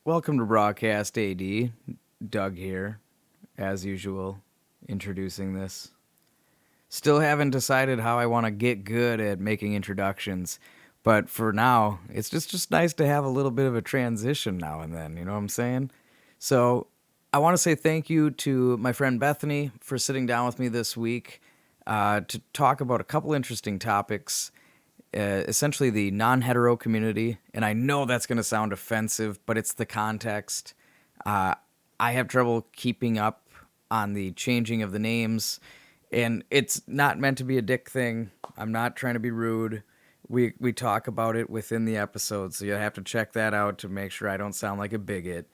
Welcome to Rawcast AD. Doug here, as usual, introducing this. Still haven't decided how I want to get good at making introductions, but for now, it's just nice to have a little bit of a transition now and then, you know what I'm saying? So, I want to say thank you to my friend Bethany for sitting down with me this week to talk about a couple interesting topics, essentially the non-hetero community, and I know that's going to sound offensive, but it's the context. Uh, I have trouble keeping up on the changing of the names, and it's not meant to be a dick thing. I'm not trying to be rude. We talk about it within the episode, so you'll have to check that out to make sure I don't sound like a bigot.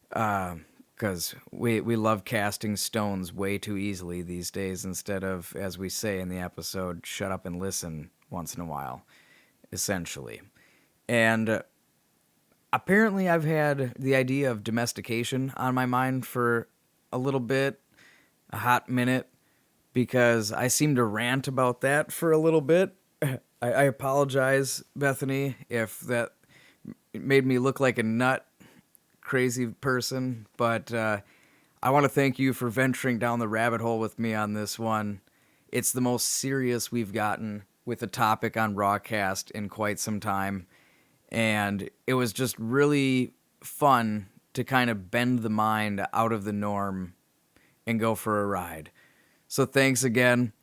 Because we love casting stones way too easily these days instead of, as we say in the episode, shut up and listen once in a while, essentially. And apparently I've had the idea of domestication on my mind for a little bit, a hot minute, because I seem to rant about that for a little bit. I apologize, Bethany, if that made me look like a nut, crazy person, but I want to thank you for venturing down the rabbit hole with me on this one. It's the most serious we've gotten with a topic on Rawcast in quite some time, and it was just really fun to kind of bend the mind out of the norm and go for a ride. So thanks again.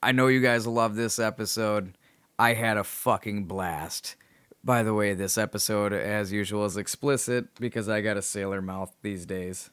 I know you guys will love this episode. I had a fucking blast. By the way, this episode, as usual, is explicit because I got a sailor mouth these days.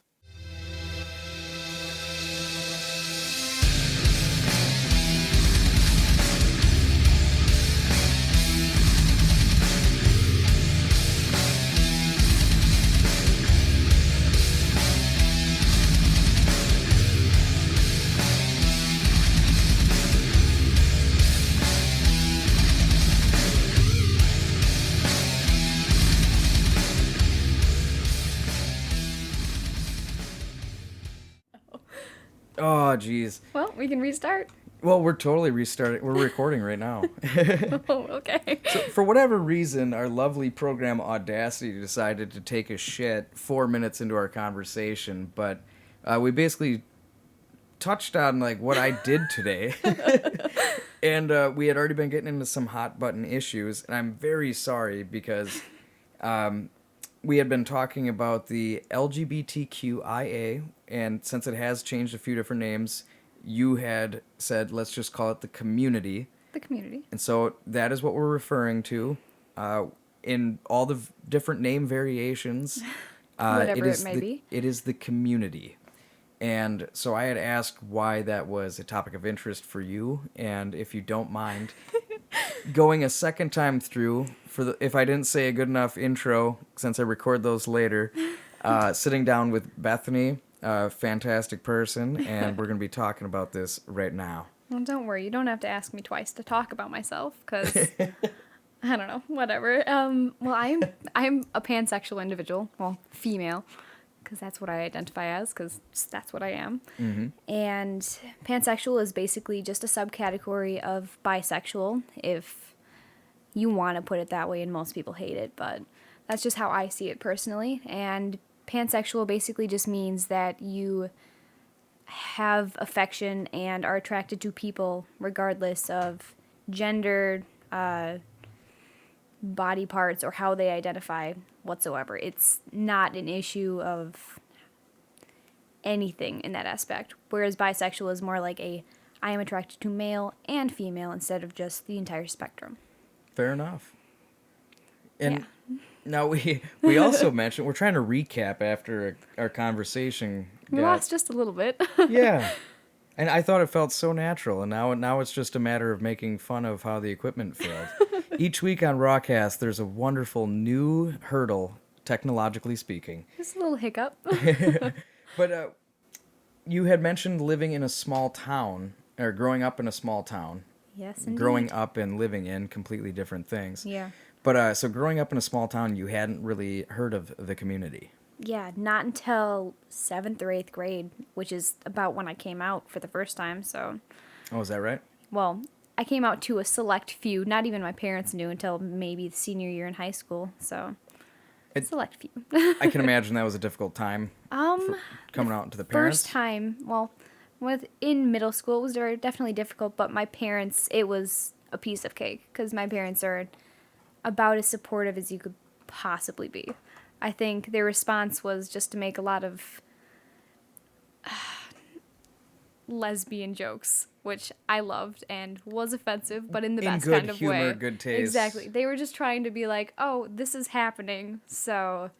Oh, jeez. Well, we can restart. Well, we're totally restarting. We're recording right now. Oh, okay. So, for whatever reason, our lovely program Audacity decided to take a shit 4 minutes into our conversation, but we basically touched on like what I did today, and we had already been getting into some hot button issues, and I'm very sorry because we had been talking about the LGBTQIA, and since it has changed a few different names, you had said, let's just call it the community. The community. And so that is what we're referring to in all the different name variations. Whatever it may be. It is the community. And so I had asked why that was a topic of interest for you, and if you don't mind going a second time through, if I didn't say a good enough intro, since I record those later, sitting down with Bethany, a fantastic person, and we're going to be talking about this right now. Well, don't worry. You don't have to ask me twice to talk about myself, because, I don't know, whatever. Well, I'm a pansexual individual. Well, female, because that's what I identify as, because that's what I am. Mm-hmm. And pansexual is basically just a subcategory of bisexual, if you want to put it that way, and most people hate it, but that's just how I see it personally. And pansexual basically just means that you have affection and are attracted to people regardless of gender, body parts, or how they identify whatsoever. It's not an issue of anything in that aspect. Whereas bisexual is more like I am attracted to male and female instead of just the entire spectrum. Fair enough. And yeah. now we also mentioned, we're trying to recap after our conversation. We lost just a little bit. Yeah. And I thought it felt so natural, and now it's just a matter of making fun of how the equipment failed. Each week on Rawcast, there's a wonderful new hurdle, technologically speaking. Just a little hiccup. But you had mentioned living in a small town, or growing up in a small town. Yes, indeed. Growing up and living in completely different things. Yeah. But so growing up in a small town, you hadn't really heard of the community. Yeah, not until 7th or 8th grade, which is about when I came out for the first time, so... Oh, is that right? Well, I came out to a select few. Not even my parents knew until maybe the senior year in high school, so... Select few. I can imagine that was a difficult time coming out to the parents. First time, well, in middle school, it was very definitely difficult, but my parents, it was a piece of cake because my parents are about as supportive as you could possibly be. I think their response was just to make a lot of lesbian jokes, which I loved and was offensive, but in the best good kind of humor, way. good taste. Exactly. They were just trying to be like, oh, this is happening, so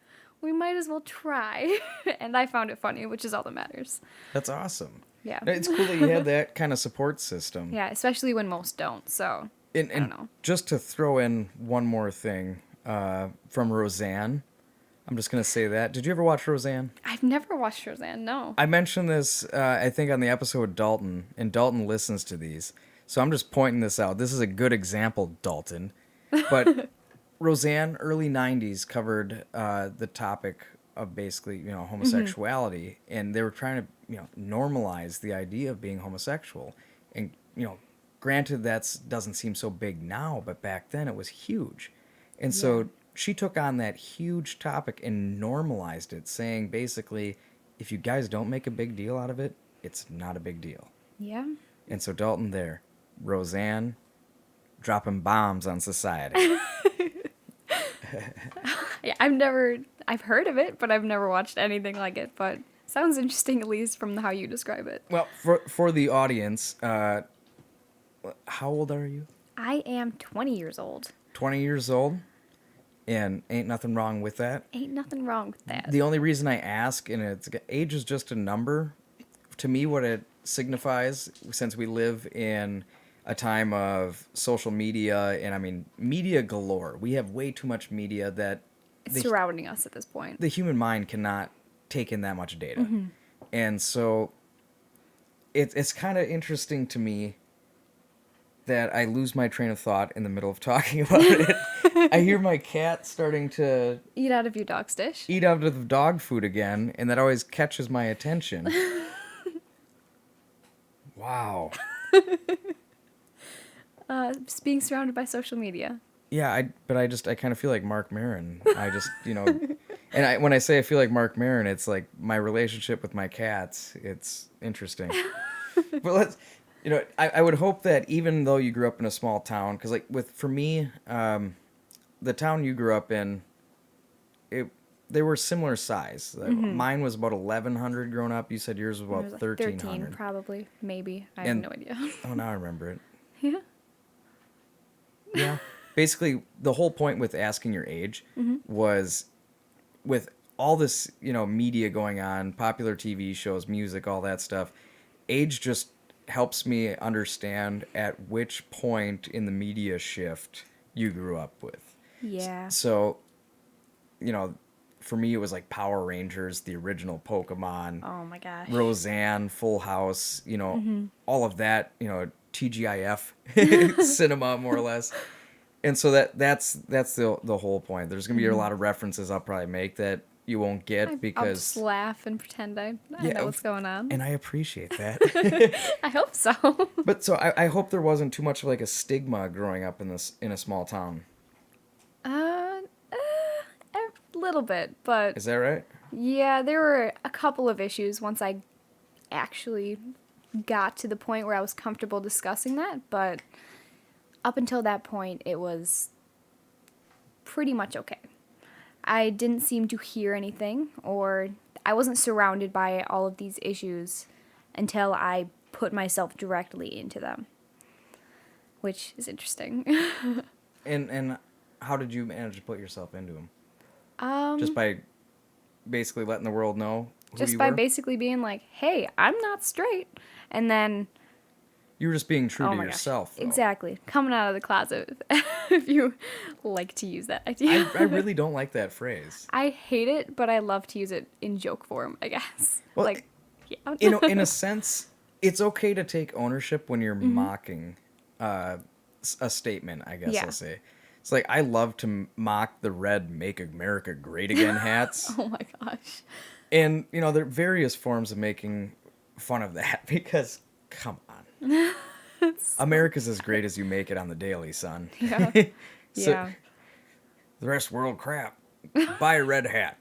we might as well try. And I found it funny, which is all that matters. That's awesome. Yeah. It's cool that you had that kind of support system. Yeah, especially when most don't, so I don't know. Just to throw in one more thing from Roseanne, I'm just going to say that. Did you ever watch Roseanne? I've never watched Roseanne, no. I mentioned this, I think, on the episode with Dalton, and Dalton listens to these. So I'm just pointing this out. This is a good example, Dalton. But Roseanne, early 90s, covered the topic of basically, homosexuality. And they were trying to, normalize the idea of being homosexual. And, granted, that doesn't seem so big now, but back then it was huge. And so she took on that huge topic and normalized it, saying basically, if you guys don't make a big deal out of it, it's not a big deal. Yeah. And so Dalton there, Roseanne, dropping bombs on society. Yeah, I've heard of it, but I've never watched anything like it, but sounds interesting at least from how you describe it. Well, for the audience, how old are you? I am 20 years old. 20 years old? And ain't nothing wrong with that. Ain't nothing wrong with that. The only reason I ask, and age is just a number, to me what it signifies, since we live in a time of social media, and I mean, media galore. We have way too much media that... It's surrounding us at this point. The human mind cannot take in that much data. Mm-hmm. And so it's kind of interesting to me that I lose my train of thought in the middle of talking about it. I hear my cat starting to... Eat out of your dog's dish? Eat out of the dog food again, and that always catches my attention. Wow. Just being surrounded by social media. Yeah, I kind of feel like Mark Maron. I just, and when I say I feel like Mark Maron, it's like my relationship with my cats. It's interesting. But I would hope that even though you grew up in a small town, because for me, the town you grew up in, they were similar size. Mm-hmm. Mine was about 1,100 growing up. You said yours was about Like 1,300. 13, probably, maybe. I have no idea. Oh, now I remember it. Yeah. Yeah. Basically, the whole point with asking your age was with all this, media going on, popular TV shows, music, all that stuff, age just helps me understand at which point in the media shift you grew up with. Yeah. So, for me, it was like Power Rangers, the original Pokemon. Oh my gosh. Roseanne, Full House, all of that, TGIF cinema, more or less. And so that's the whole point. There's going to be a lot of references I'll probably make that you won't get because... I'll just laugh and pretend I know what's going on. And I appreciate that. I hope so. But so I hope there wasn't too much of like a stigma growing up in a small town. A little bit, but... Is that right? Yeah, there were a couple of issues once I actually got to the point where I was comfortable discussing that, but up until that point, it was pretty much okay. I didn't seem to hear anything, or I wasn't surrounded by all of these issues until I put myself directly into them, which is interesting. And how did you manage to put yourself into them? Just by basically letting the world know who just you by were? basically being like, hey, I'm not straight. And then... You were just being true to my yourself. Gosh. Though. Exactly. Coming out of the closet, if you like to use that idea. I really don't like that phrase. I hate it, but I love to use it in joke form, I guess. Well, yeah. in a sense, it's okay to take ownership when you're mocking a statement, I guess I'll say. It's like, I love to mock the red Make America Great Again hats. Oh my gosh. And, there are various forms of making fun of that because, come on. America's as great as you make it on the daily, son. Yeah. So, Yeah. the rest of the world crap. buy a red hat.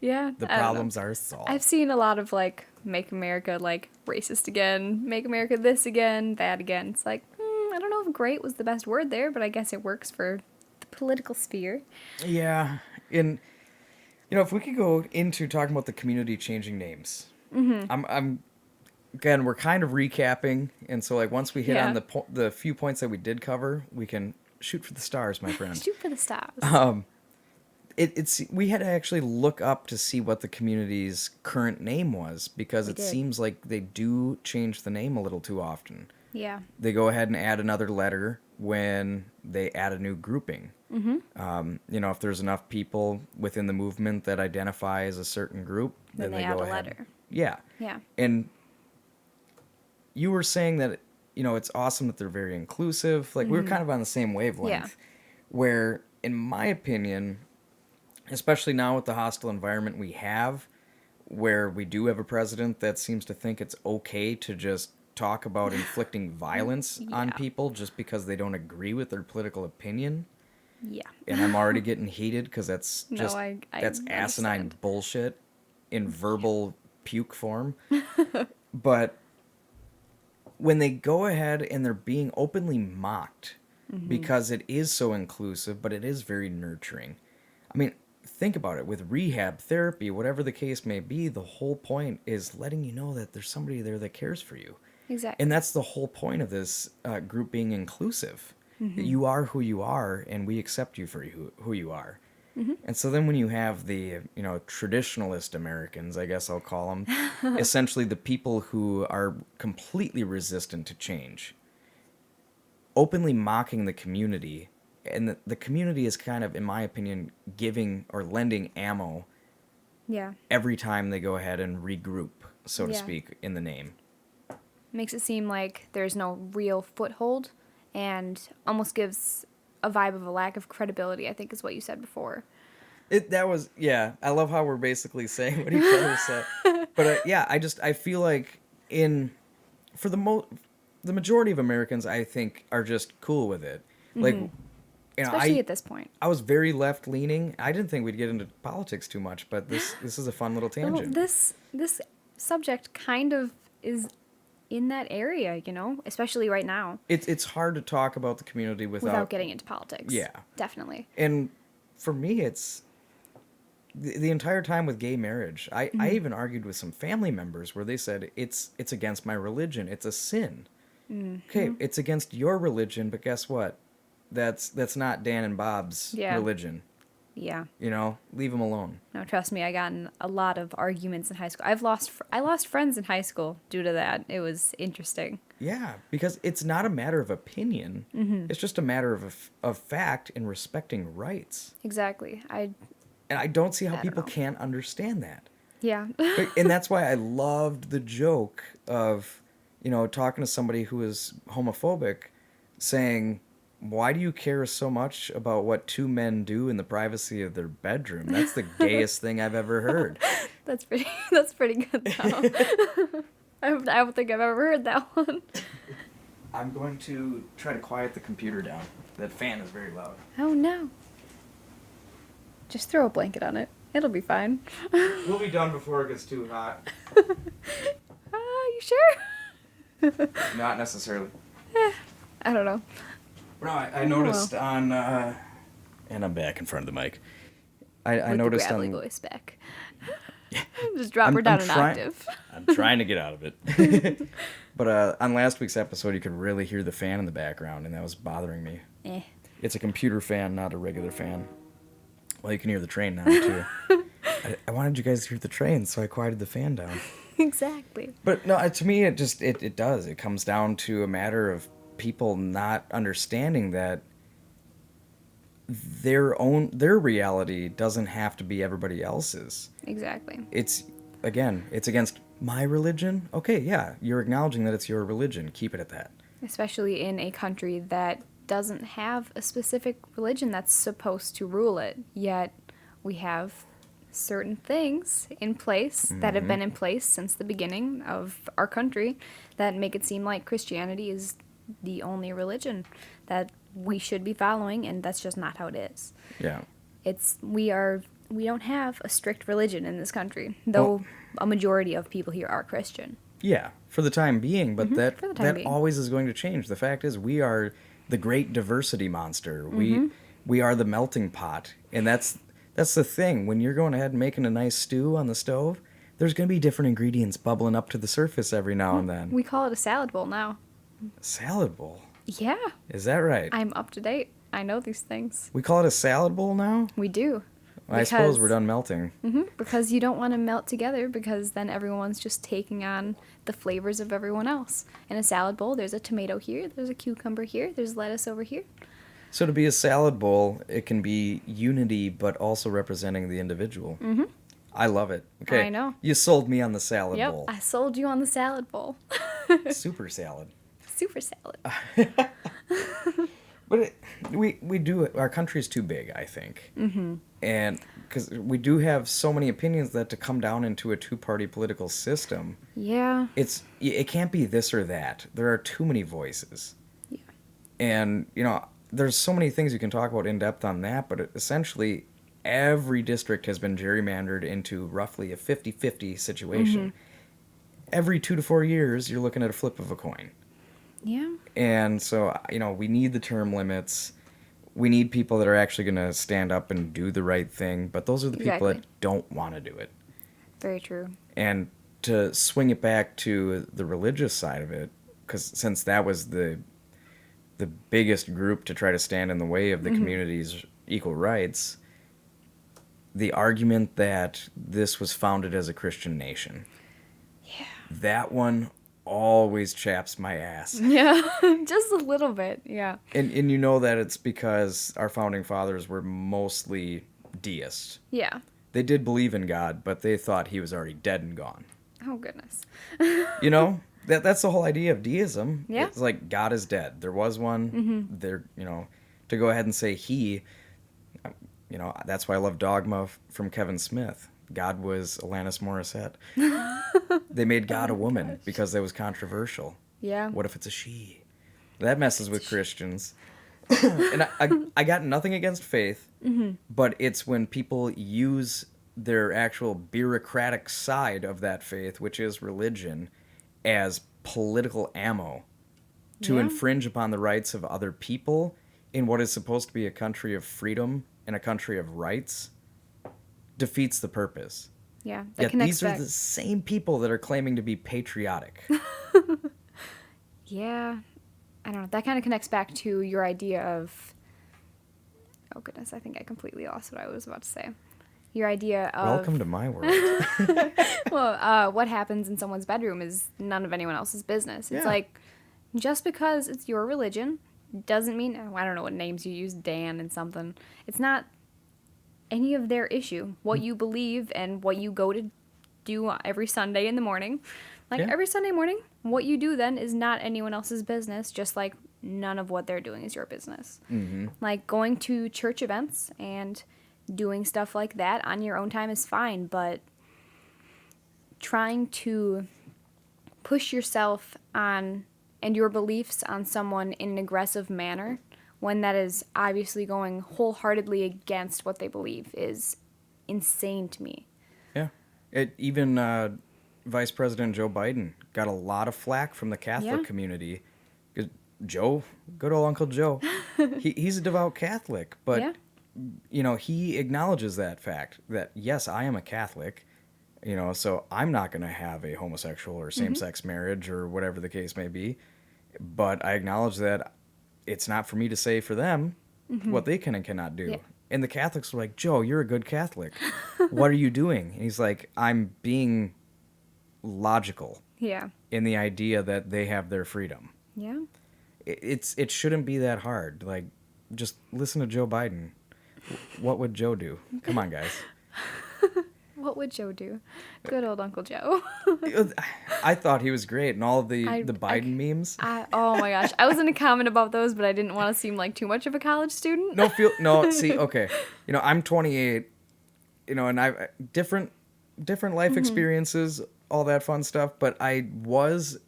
Yeah. The I don't know. problems are solved. I've seen a lot of like make America like racist again, make America this again, that again. It's like, I don't know if great was the best word there, but I guess it works for the political sphere. Yeah, and if we could go into talking about the community changing names, I'm again, we're kind of recapping, and so like once we hit on Yeah. the few points that we did cover, we can shoot for the stars, my friend. Shoot for the stars. It's we had to actually look up to see what the community's current name was because We it did. seems like they do change the name a little too often. Yeah. They go ahead and add another letter when they add a new grouping. If there's enough people within the movement that identify as a certain group, Then they go add a ahead. letter. Yeah. Yeah. And you were saying that, it's awesome that they're very inclusive. Like, we were kind of on the same wavelength. Yeah. Where, in my opinion, especially now with the hostile environment we have, where we do have a president that seems to think it's okay to just talk about inflicting violence on Yeah. people just because they don't agree with their political opinion. Yeah. And I'm already getting heated because that's No, just I that's asinine understand. bullshit in verbal puke form. But when they go ahead and they're being openly mocked because it is so inclusive, but it is very nurturing. I mean, think about it. With rehab, therapy, whatever the case may be, the whole point is letting you know that there's somebody there that cares for you. Exactly. And that's the whole point of this group being inclusive. That you are who you are, and we accept you for who you are. And so then when you have the, traditionalist Americans, I guess I'll call them, essentially the people who are completely resistant to change, openly mocking the community, and the community is kind of, in my opinion, giving or lending ammo Yeah. every time they go ahead and regroup, so to Yeah. speak, in the name. Makes it seem like there's no real foothold and almost gives a vibe of a lack of credibility, I think is what you said before. I love how we're basically saying what each other said. But I feel like for the majority of Americans, I think, are just cool with it. Like, Especially at this point. I was very left leaning. I didn't think we'd get into politics too much, but this is a fun little Well, tangent. this subject kind of is in that area, especially right now, It's hard to talk about the community without getting into politics. Yeah. Definitely. And for me, it's the entire time with gay marriage. I even argued with some family members where they said it's against my religion. It's a sin. Okay, it's against your religion, but guess what? That's not Dan and Bob's Yeah. religion. Yeah. Leave them alone. No, trust me, I got in a lot of arguments in high school. I lost friends in high school due to that. It was interesting. Yeah, because it's not a matter of opinion. It's just a matter of fact and respecting rights. Exactly. And I don't see how I don't people know. can't understand that. Yeah. And that's why I loved the joke of, talking to somebody who is homophobic, saying, "Why do you care so much about what two men do in the privacy of their bedroom? That's the gayest thing I've ever heard." That's pretty good though. I don't think I've ever heard that one. I'm going to try to quiet the computer down. That fan is very loud. Oh no. Just throw a blanket on it. It'll be fine. We'll be done before it gets too hot. You sure? Not necessarily. I don't know. No, I noticed on, and I'm back in front of the mic. I With noticed the gravelly on. voice back. Just drop her down an octave. I'm trying to get out of it. But on last week's episode, you could really hear the fan in the background, and that was bothering me. It's a computer fan, not a regular fan. Well, you can hear the train now, too. I wanted you guys to hear the train, so I quieted the fan down. Exactly. But no, to me, it does. It comes down to a matter of people not understanding that their reality doesn't have to be everybody else's. Exactly. It's against my religion. Okay, yeah, you're acknowledging that it's your religion. Keep it at that. Especially in a country that doesn't have a specific religion that's supposed to rule it. Yet we have certain things in place that have been in place since the beginning of our country that make it seem like Christianity is the only religion that we should be following, and that's just not how it is. Yeah. We don't have a strict religion in this country, though a majority of people here are Christian. Yeah, for the time being, but For the time being. always is going to change. The fact is, we are the great diversity monster. We are the melting pot, and that's the thing. When you're going ahead and making a nice stew on the stove, there's going to be different ingredients bubbling up to the surface every now and then. We call it a salad bowl now. Salad bowl? Yeah. Is that right? I'm up to date. I know these things. We call it a salad bowl now? We do. I suppose we're done melting. Because you don't want to melt together, because then everyone's just taking on the flavors of everyone else. In a salad bowl, there's a tomato here, there's a cucumber here, there's lettuce over here. So to be a salad bowl, it can be unity, but also representing the individual. I love it. Okay, I know. You sold me on the salad Yep, bowl. I sold you on the salad bowl. Super salad. Super salad. But we do, our country's too big, I think. And because we do have so many opinions that to come down into a two-party political system, Yeah. it can't be this or that. There are too many voices. Yeah. And, there's so many things you can talk about in depth on that, but essentially every district has been gerrymandered into roughly a 50-50 situation. Every 2 to 4 years, you're looking at a flip of a coin. Yeah. And so, we need the term limits. We need people that are actually going to stand up and do the right thing. But those are the people Exactly. that don't want to do it. Very true. And to swing it back to the religious side of it, because since that was the biggest group to try to stand in the way of the community's equal rights, the argument that this was founded as a Christian nation. Yeah. That one always chaps my ass. Yeah. Just a little bit. Yeah. And that it's because our founding fathers were mostly deists. Yeah. They did believe in God, but they thought he was already dead and gone. Oh, goodness. That's the whole idea of deism. Yeah. It's like God is dead. There was one. There, to go ahead and say he, that's why I love Dogma from Kevin Smith. God was Alanis Morissette. They made God a woman because that was controversial. Yeah. What if it's a she? That messes with Christians. And I got nothing against faith, but it's when people use their actual bureaucratic side of that faith, which is religion, as political ammo to Yeah. infringe upon the rights of other people in what is supposed to be a country of freedom and a country of rights, defeats the purpose. Yeah. Yet these are the same people that are claiming to be patriotic. Yeah. I don't know. That kind of connects back to your idea of... Oh, goodness. I think I completely lost what I was about to say. Your idea of... Welcome to my world. Well, what happens in someone's bedroom is none of anyone else's business. It's Yeah. like, just because it's your religion doesn't mean... I don't know what names you use, Dan and something. It's not any of their issue. What you believe and what you go to do every Sunday in the morning. Like, Yeah. every Sunday morning, what you do then is not anyone else's business, just like none of what they're doing is your business. Like, going to church events and doing stuff like that on your own time is fine, but trying to push yourself on and your beliefs on someone in an aggressive manner when that is obviously going wholeheartedly against what they believe is insane to me. Yeah. Even Vice President Joe Biden got a lot of flack from the Catholic Yeah. community. 'Cause Joe, good old Uncle Joe, he's a devout Catholic, but Yeah. he acknowledges that fact that, yes, I am a Catholic, so I'm not going to have a homosexual or same-sex marriage or whatever the case may be, but I acknowledge that it's not for me to say for them what they can and cannot do. Yeah. And the Catholics are like, Joe, you're a good Catholic. What are you doing? And he's like, I'm being logical Yeah. in the idea that they have their freedom. Yeah. It shouldn't be that hard. Like, just listen to Joe Biden. What would Joe do? Come on, guys. What would Joe do? Good old Uncle Joe. I thought he was great, and all of the I- Biden memes. Oh my gosh. I was going to comment about those, but I didn't want to seem like too much of a college student. See, okay. I'm 28, and I different life experiences, all that fun stuff, but I was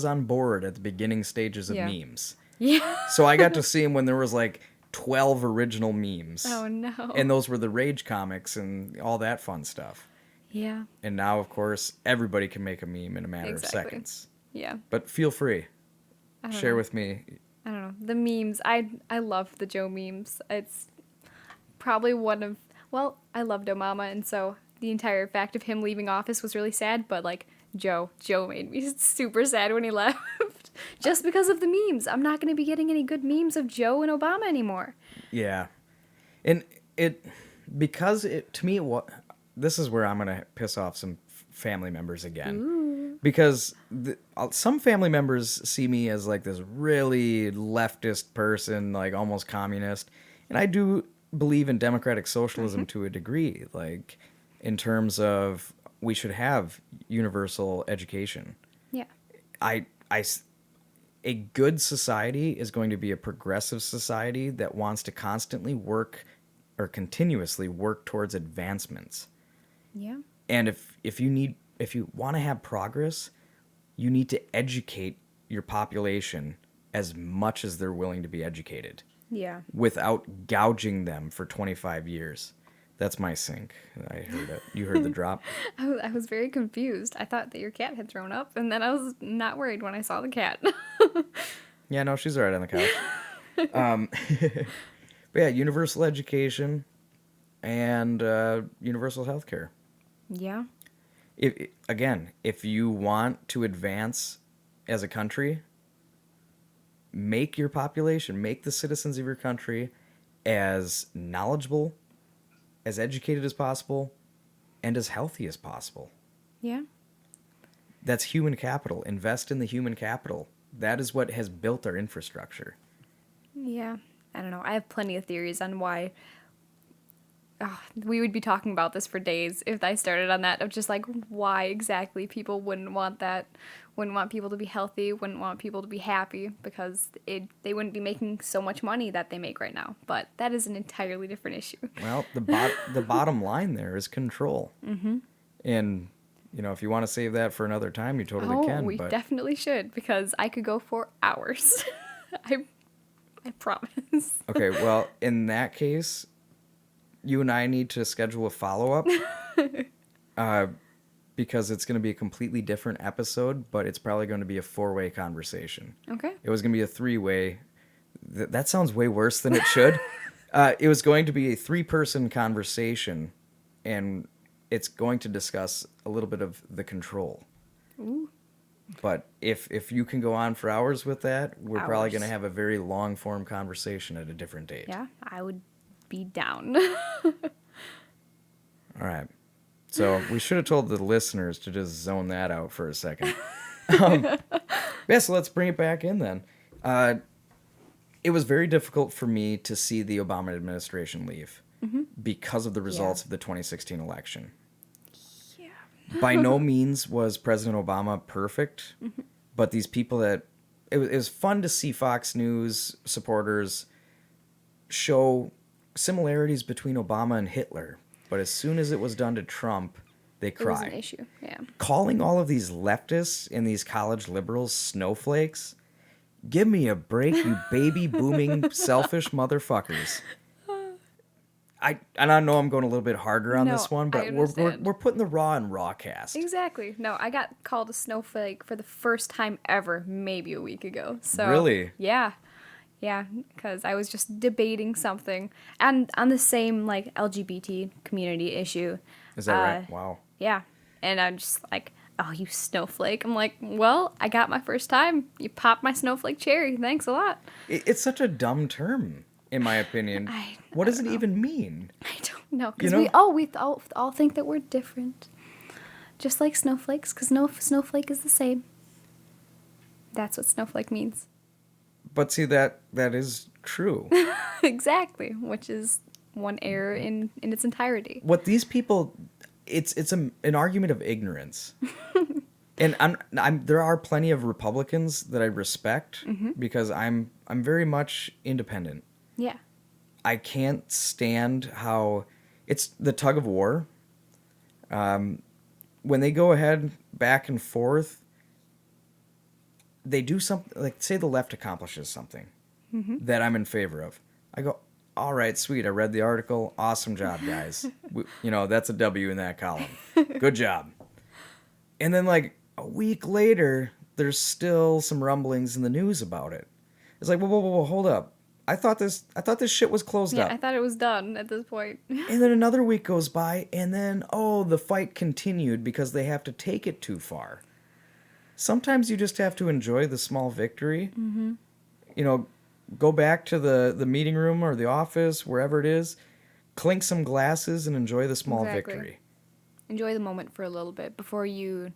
on board at the beginning stages of Yeah. memes. Yeah. So I got to see him when there was like 12 original memes. Oh, no. And those were the Rage comics and all that fun stuff. Yeah. And now, of course, everybody can make a meme in a matter Exactly. of seconds. Yeah. But feel free. I don't Share know. with me. I don't know. The memes. I love the Joe memes. It's probably one of, well, I loved Obama, and so the entire fact of him leaving office was really sad, but like Joe made me super sad when he left. Just because of the memes. I'm not going to be getting any good memes of Joe and Obama anymore. Yeah. And to me, this is where I'm going to piss off some family members again. Ooh. Because some family members see me as like this really leftist person, like almost communist. And I do believe in democratic socialism to a degree, like in terms of we should have universal education. Yeah. A good society is going to be a progressive society that wants to constantly work or continuously work towards advancements. Yeah. And if you want to have progress, you need to educate your population as much as they're willing to be educated. Yeah. Without gouging them for 25 years. That's my sink. I heard it. You heard the drop? I was very confused. I thought that your cat had thrown up, and then I was not worried when I saw the cat. Yeah, no, she's all right on the couch. But yeah, universal education and universal health care. Yeah. If you want to advance as a country, make your population, make the citizens of your country as knowledgeable, as educated as possible, and as healthy as possible. Yeah. That's human capital. Invest in the human capital. That is what has built our infrastructure. Yeah. I don't know. I have plenty of theories on why. We would be talking about this for days if I started on that, of just like why exactly people wouldn't want that, wouldn't want people to be healthy, wouldn't want people to be happy, because they wouldn't be making so much money that they make right now. But that is an entirely different issue. Well, the bottom line there is control. Mm-hmm. And, if you want to save that for another time, you totally can. We definitely should, because I could go for hours. I promise. Okay, well, in that case, you and I need to schedule a follow-up because it's going to be a completely different episode, but it's probably going to be a 4-way conversation. Okay. It was going to be a 3-way. That sounds way worse than it should. It was going to be a 3-person conversation, and it's going to discuss a little bit of the control. Ooh. But if you can go on for hours with that, we're probably Hours. going to have a very long-form conversation at a different date. Yeah, I would be down. All right. So we should have told the listeners to just zone that out for a second. Yeah, so let's bring it back in then. It was very difficult for me to see the Obama administration leave because of the results of the 2016 election. Yeah. By no means was President Obama perfect, but these people it was fun to see Fox News supporters show similarities between Obama and Hitler, but as soon as it was done to Trump, they It was an cry. issue, yeah. Calling all of these leftists and these college liberals snowflakes, give me a break, you baby booming selfish motherfuckers. I know I'm going a little bit harder on No, this one, I but understand. we're putting the raw in Rawcast. Exactly. No, I got called a snowflake for the first time ever, maybe a week ago. So Really? Yeah. Yeah, because I was just debating something, and on the same like LGBT community issue. Is that right? Wow. Yeah, and I'm just like, oh, you snowflake. I'm like, well, I got my first time. You popped my snowflake cherry. Thanks a lot. It's such a dumb term, in my opinion. What does it even mean? I don't know, because You we all think that we're different, just like snowflakes, because no snowflake is the same. That's what snowflake means. But see, that is true. Exactly, which is one error in its entirety. What these people, it's an argument of ignorance. And there are plenty of Republicans that I respect because I'm very much independent. Yeah. I can't stand how it's the tug of war. When they go ahead back and forth, they do something, like say the left accomplishes something that I'm in favor of. I go, all right, sweet. I read the article. Awesome job, guys. That's a W in that column. Good job. And then like a week later, there's still some rumblings in the news about it. It's like, whoa, hold up. I thought this shit was closed up. I thought it was done at this point. And then another week goes by, and then, the fight continued because they have to take it too far. Sometimes you just have to enjoy the small victory. Mm-hmm. Go back to the meeting room or the office, wherever it is, clink some glasses and enjoy the small victory. Enjoy the moment for a little bit before you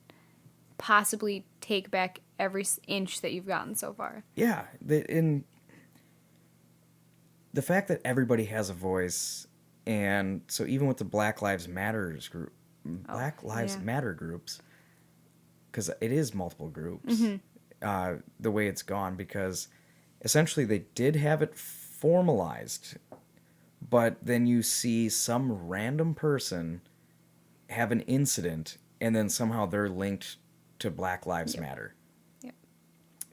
possibly take back every inch that you've gotten so far. Yeah, the fact that everybody has a voice, and so even with the Black Lives Matter groups, because it is multiple groups, mm-hmm. The way it's gone, because essentially they did have it formalized, but then you see some random person have an incident, and then somehow they're linked to Black Lives Matter. Yep.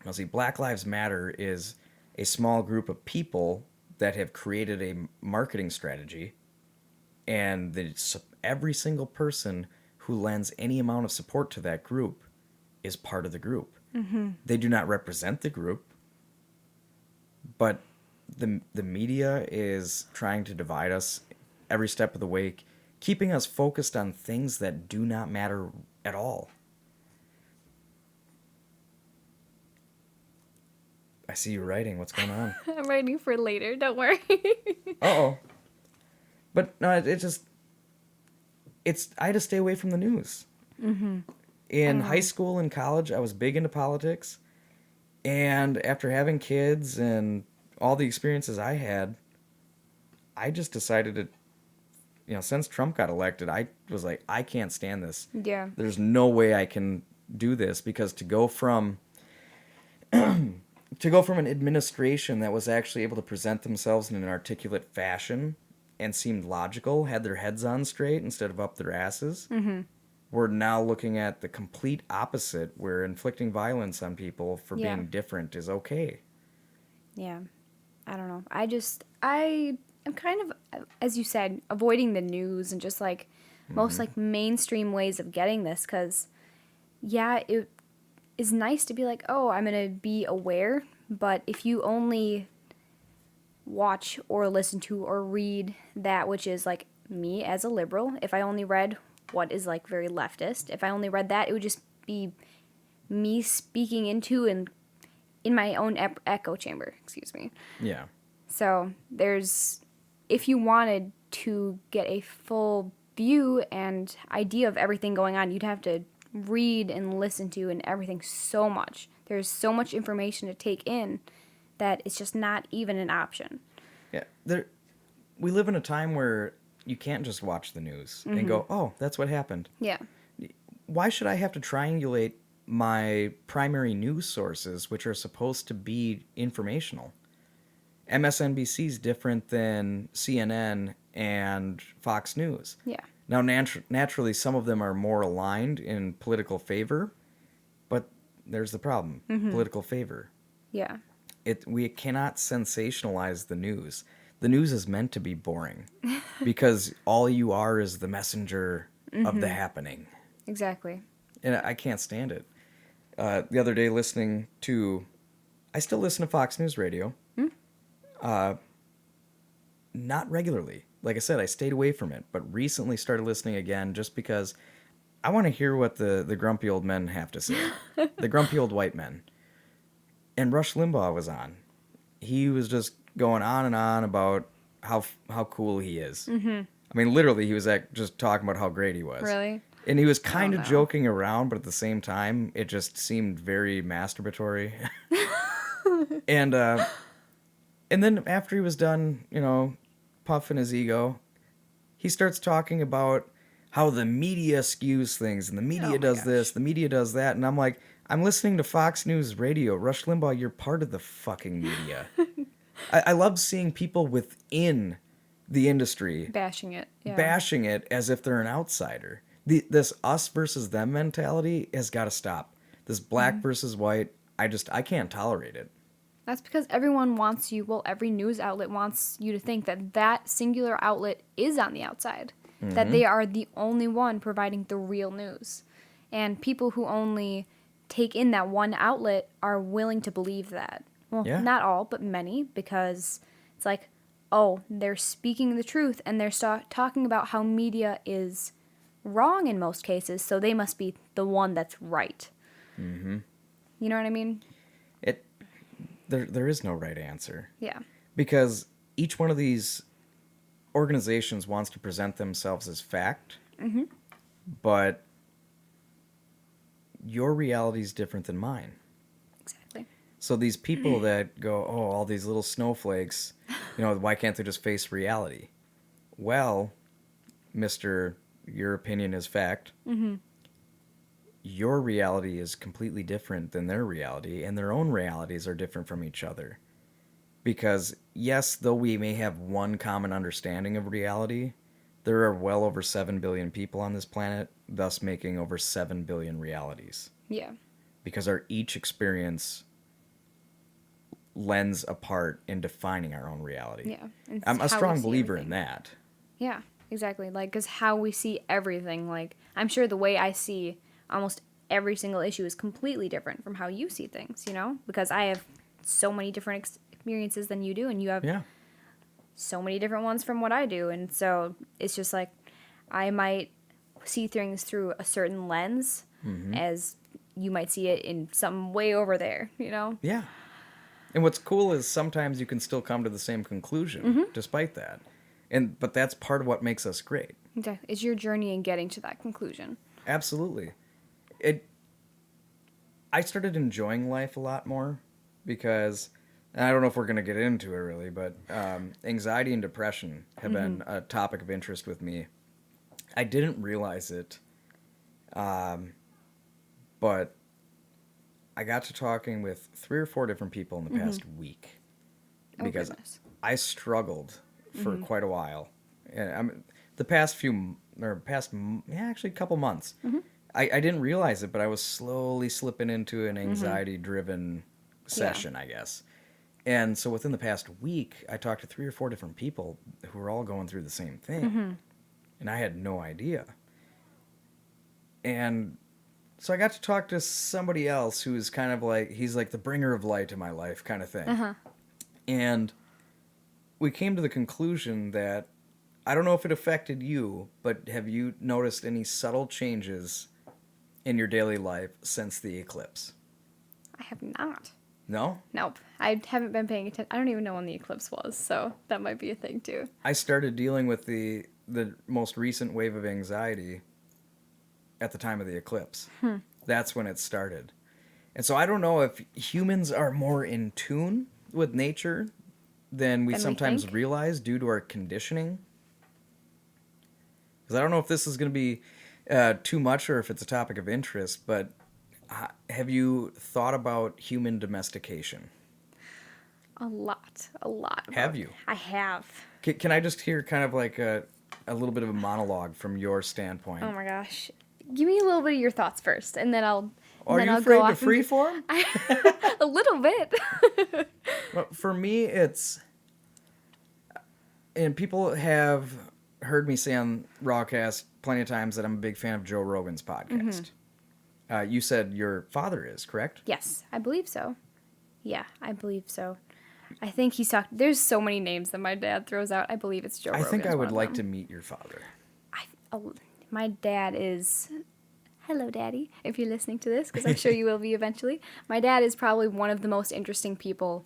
Now see, Black Lives Matter is a small group of people that have created a marketing strategy, and every single person who lends any amount of support to that group is part of the group. Mm-hmm. They do not represent the group, but the media is trying to divide us every step of the way, keeping us focused on things that do not matter at all. I see you writing. What's going on? I'm writing for later. Don't worry. Uh-oh. But no, I had to stay away from the news. Mm-hmm. In high school and college, I was big into politics. And after having kids and all the experiences I had, I just decided to, since Trump got elected, I was like, I can't stand this. Yeah. There's no way I can do this, because to go from an administration that was actually able to present themselves in an articulate fashion and seemed logical, had their heads on straight instead of up their asses, mm-hmm. we're now looking at the complete opposite, where inflicting violence on people for being different is okay. Yeah. I don't know. I'm kind of, as you said, avoiding the news and just like most like mainstream ways of getting this, because it is nice to be like, oh, I'm going to be aware, but if you only watch or listen to or read that which is like me as a liberal, if I only read what is like very leftist, if I only read that, it would just be me speaking into and in my own echo chamber, excuse me. Yeah. So if you wanted to get a full view and idea of everything going on, you'd have to read and listen to and everything so much. There's so much information to take in that it's just not even an option. Yeah, we live in a time where you can't just watch the news mm-hmm. and go, oh, that's what happened. Yeah. Why should I have to triangulate my primary news sources, which are supposed to be informational? MSNBC is different than CNN and Fox News. Yeah. Now, naturally, some of them are more aligned in political favor, but there's the problem. Mm-hmm. Political favor. Yeah. We cannot sensationalize the news. The news is meant to be boring because all you are is the messenger mm-hmm. of the happening. Exactly. And I can't stand it. The other day I still listen to Fox News Radio. Not regularly. Like I said, I stayed away from it, but recently started listening again just because I want to hear what the grumpy old men have to say. The grumpy old white men. And Rush Limbaugh was on. He was just going on and on about how cool he is. Mm-hmm. I mean, literally, he was just talking about how great he was. Really? And he was kind of joking around, but at the same time, it just seemed very masturbatory. And then after he was done, puffing his ego, he starts talking about how the media skews things, and the media does this, the media does that, and I'm like, I'm listening to Fox News Radio. Rush Limbaugh, you're part of the fucking media. I love seeing people within the industry bashing it as if they're an outsider. This us versus them mentality has got to stop. This black mm-hmm. versus white, I can't tolerate it. That's because everyone wants you, well, every news outlet wants you to think that that singular outlet is on the outside, that they are the only one providing the real news. And people who only take in that one outlet are willing to believe that. Well, Yeah. not all, but many, because it's like, oh, they're speaking the truth and they're talking about how media is wrong in most cases, so they must be the one that's right. Mm-hmm. You know what I mean? There is no right answer. Yeah. Because each one of these organizations wants to present themselves as fact, but your reality is different than mine. Exactly. So these people that go, oh, all these little snowflakes, why can't they just face reality? Well, Mr. Your opinion is fact. Your reality is completely different than their reality, and their own realities are different from each other. Because, yes, though we may have one common understanding of reality, there are well over 7 billion people on this planet, thus making over 7 billion realities. Yeah. Because our each experience lends a part in defining our own reality. Yeah. It's I'm how a we strong see believer everything. in that. Yeah, exactly. Like, because how we see everything, like, I'm sure the way I see almost every single issue is completely different from how you see things, Because I have so many different experiences than you do, and you have Yeah. so many different ones from what I do. And so it's just like I might see things through a certain lens as you might see it in some way over there, Yeah. And what's cool is sometimes you can still come to the same conclusion despite that. But that's part of what makes us great. Okay. It's your journey in getting to that conclusion. Absolutely. I started enjoying life a lot more because, and I don't know if we're going to get into it really, but anxiety and depression have been a topic of interest with me. I didn't realize it, but I got to talking with 3 or 4 different people in the past week because goodness. I struggled for quite a while. And the past actually a couple months. I didn't realize it, but I was slowly slipping into an anxiety-driven session, I guess. And so within the past week, I talked to 3 or 4 different people who were all going through the same thing. And I had no idea. And so I got to talk to somebody else who is kind of like, he's like the bringer of light in my life kind of thing. And we came to the conclusion that, I don't know if it affected you, but have you noticed any subtle changes in your daily life since the eclipse? I have not. No? Nope. I haven't been paying attention. I don't even know when the eclipse was, so that might be a thing too. I started dealing with the most recent wave of anxiety at the time of the eclipse. That's when it started. And so I don't know if humans are more in tune with nature than we Than we sometimes think? realize due to our conditioning. Because I don't know if this is going to be too much or if it's a topic of interest, but have you thought about human domestication? A lot. Have you? I have. Can I just hear kind of like a little bit of a monologue from your standpoint? Oh my gosh. Give me a little bit of your thoughts first, and then I'll. Are then you I'll afraid go to off and- freeform? A little bit. Well, for me, it's... And people have heard me say on Rawcast plenty of times that I'm a big fan of Joe Rogan's podcast. You said your father is, correct? Yes, I believe so. Yeah, I believe so. I think he's talked. There's so many names that my dad throws out. I believe it's Joe I Rogan's think I one would of like them. to meet your father. My dad is. Hello, Daddy, if you're listening to this, because I'm sure you will be eventually. My dad is probably one of the most interesting people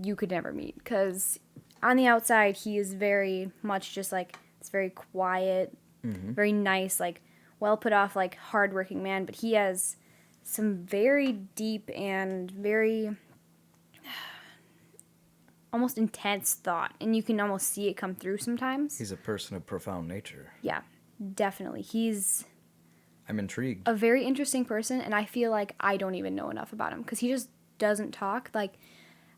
you could never meet, because on the outside, he is very much just like, it's very quiet, very nice, like, well put off, like, hardworking man, but he has some very deep and very almost intense thought, and you can almost see it come through sometimes. He's a person of profound nature. Yeah, definitely. He's I'm intrigued. a very interesting person, and I feel like I don't even know enough about him because he just doesn't talk. Like,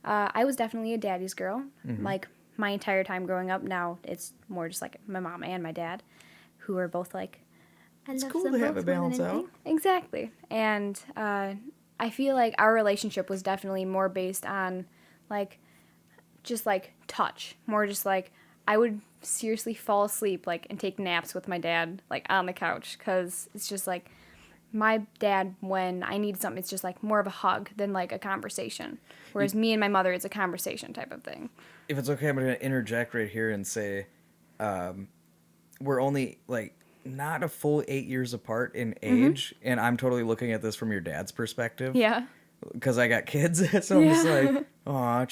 I was definitely a daddy's girl, like my entire time growing up. Now it's more just like my mom and my dad, who are both like, I It's love cool them to have both it balance more than out. anything. Exactly, and I feel like our relationship was definitely more based on, like, just like touch. More just like, I would seriously fall asleep, like, and take naps with my dad, like, on the couch. Because it's just like, my dad, when I need something, it's just like more of a hug than like a conversation. Whereas me and my mother, it's a conversation type of thing. If it's okay, I'm going to interject right here and say we're only like not a full 8 years apart in age, and I'm totally looking at this from your dad's perspective. Yeah. Because I got kids, so I'm just like, aw,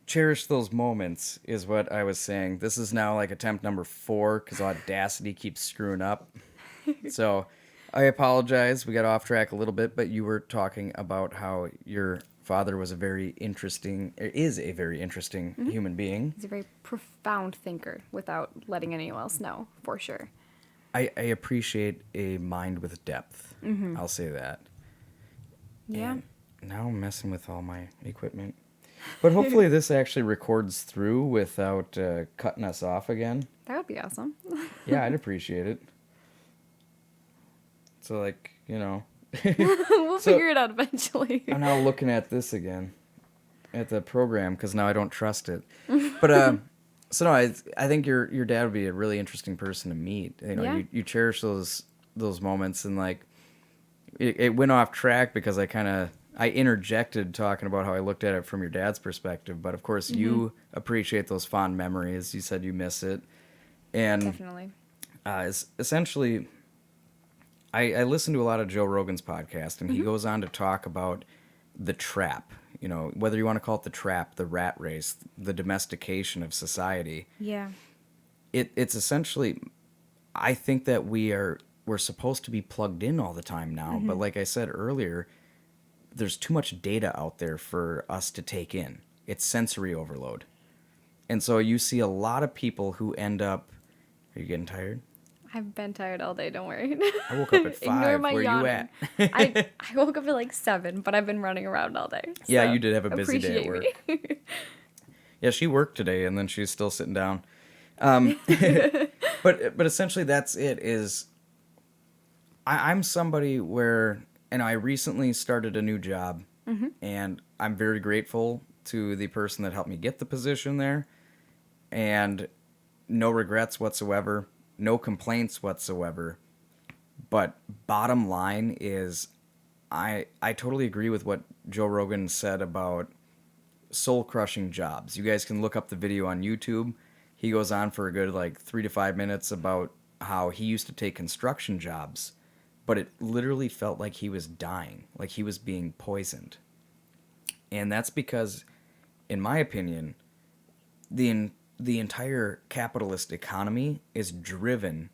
cherish those moments is what I was saying. This is now like attempt number 4 because Audacity keeps screwing up. So I apologize. We got off track a little bit, but you were talking about how your father was is a very interesting human being. He's a very profound thinker without letting anyone else know, for sure. I appreciate a mind with depth. I'll say that. Yeah. And now I'm messing with all my equipment. But hopefully this actually records through without cutting us off again. That would be awesome. Yeah, I'd appreciate it. So, like, you know. We'll figure it out eventually. I'm now looking at this again, at the program, because now I don't trust it. But, so no, I think your dad would be a really interesting person to meet. You know, Yeah. you cherish those moments, and, like, it went off track because I interjected talking about how I looked at it from your dad's perspective, but of course you appreciate those fond memories. You said you miss it. And Definitely. Essentially, I listen to a lot of Joe Rogan's podcast, and he goes on to talk about the trap, you know, whether you want to call it the trap, the rat race, the domestication of society. Yeah. It's essentially, I think that we're supposed to be plugged in all the time now, but like I said earlier, there's too much data out there for us to take in. It's sensory overload. And so you see a lot of people who end up... Are you getting tired? I've been tired all day, don't worry. I woke up at 5. Ignore my Where yawning. you at? I woke up at like 7, but I've been running around all day. Yeah, so you did have a busy day at work. appreciate me. Yeah, she worked today, and then she's still sitting down. But essentially that's it, is... I'm somebody where... And I recently started a new job, and I'm very grateful to the person that helped me get the position there, and no regrets whatsoever, no complaints whatsoever. But bottom line is, I totally agree with what Joe Rogan said about soul-crushing jobs. You guys can look up the video on YouTube. He goes on for a good, like, 3 to 5 minutes about how he used to take construction jobs, but it literally felt like he was dying, like he was being poisoned. And that's because, in my opinion, the entire capitalist economy is driven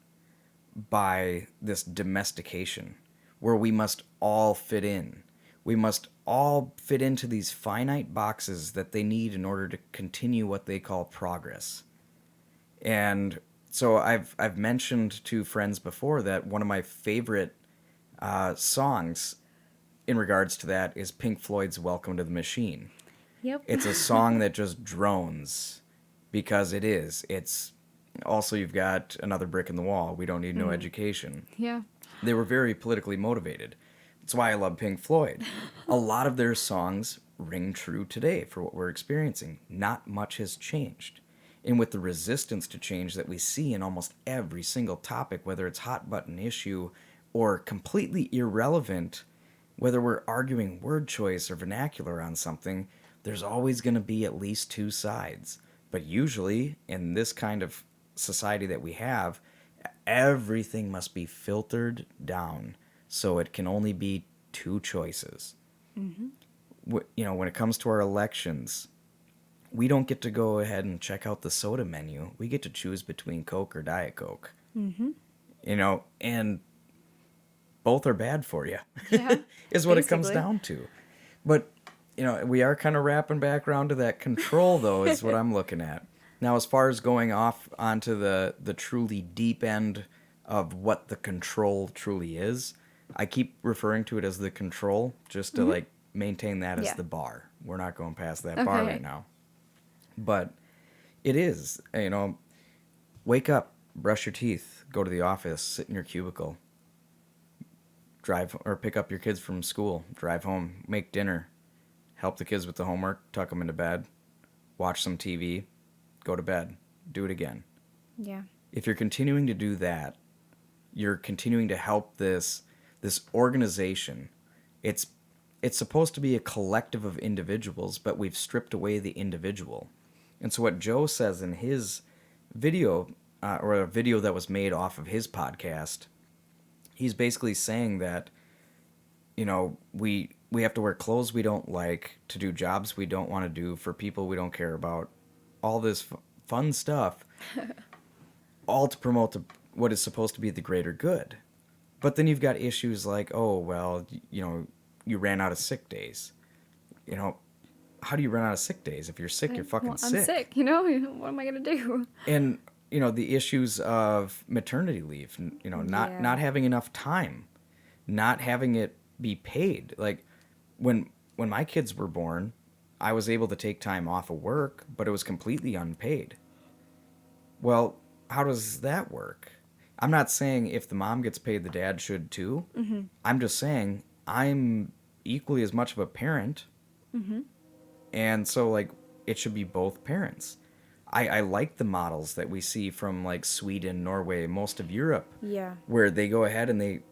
by this domestication, where we must all fit in. We must all fit into these finite boxes that they need in order to continue what they call progress. And so I've mentioned to friends before that one of my favorite songs in regards to that is Pink Floyd's Welcome to the Machine. Yep. It's a song that just drones, because it is. It's also, you've got Another Brick in the Wall, We Don't Need No Education. Yeah. They were very politically motivated. That's why I love Pink Floyd. A lot of their songs ring true today for what we're experiencing. Not much has changed. And with the resistance to change that we see in almost every single topic, whether it's hot button issue or completely irrelevant, whether we're arguing word choice or vernacular on something, there's always going to be at least 2 sides. But usually, in this kind of society that we have, everything must be filtered down, so it can only be 2 choices. You know, when it comes to our elections, we don't get to go ahead and check out the soda menu. We get to choose between Coke or Diet Coke. You know, and both are bad for you, Yeah, is what it comes basically. down to. But, you know, we are kind of wrapping back around to that control, though, is what I'm looking at. Now, as far as going off onto the truly deep end of what the control truly is, I keep referring to it as the control, just to, like, maintain that as Yeah. the bar. We're not going past that bar Okay. right now. But it is, you know, wake up, brush your teeth, go to the office, sit in your cubicle. drive or pick up your kids from school, drive home, make dinner, help the kids with the homework, tuck them into bed, watch some TV, go to bed, do it again. Yeah. If you're continuing to do that, you're continuing to help this organization. It's supposed to be a collective of individuals, but we've stripped away the individual. And so what Joe says in his video, or a video that was made off of his podcast, he's basically saying that, we have to wear clothes we don't like, to do jobs we don't want to do, for people we don't care about, all this fun stuff, all to promote what is supposed to be the greater good. But then you've got issues like, oh, well, you ran out of sick days. How do you run out of sick days? If you're sick, you're fucking sick. I'm sick, what am I going to do? And, the issues of maternity leave, not having enough time, not having it be paid. Like, when my kids were born, I was able to take time off of work, but it was completely unpaid. Well, how does that work? I'm not saying if the mom gets paid, the dad should too. Mm-hmm. I'm just saying I'm equally as much of a parent. Mm-hmm. And so, like, it should be both parents. I like the models that we see from, like, Sweden, Norway, most of Europe. Yeah. Where they go ahead and they,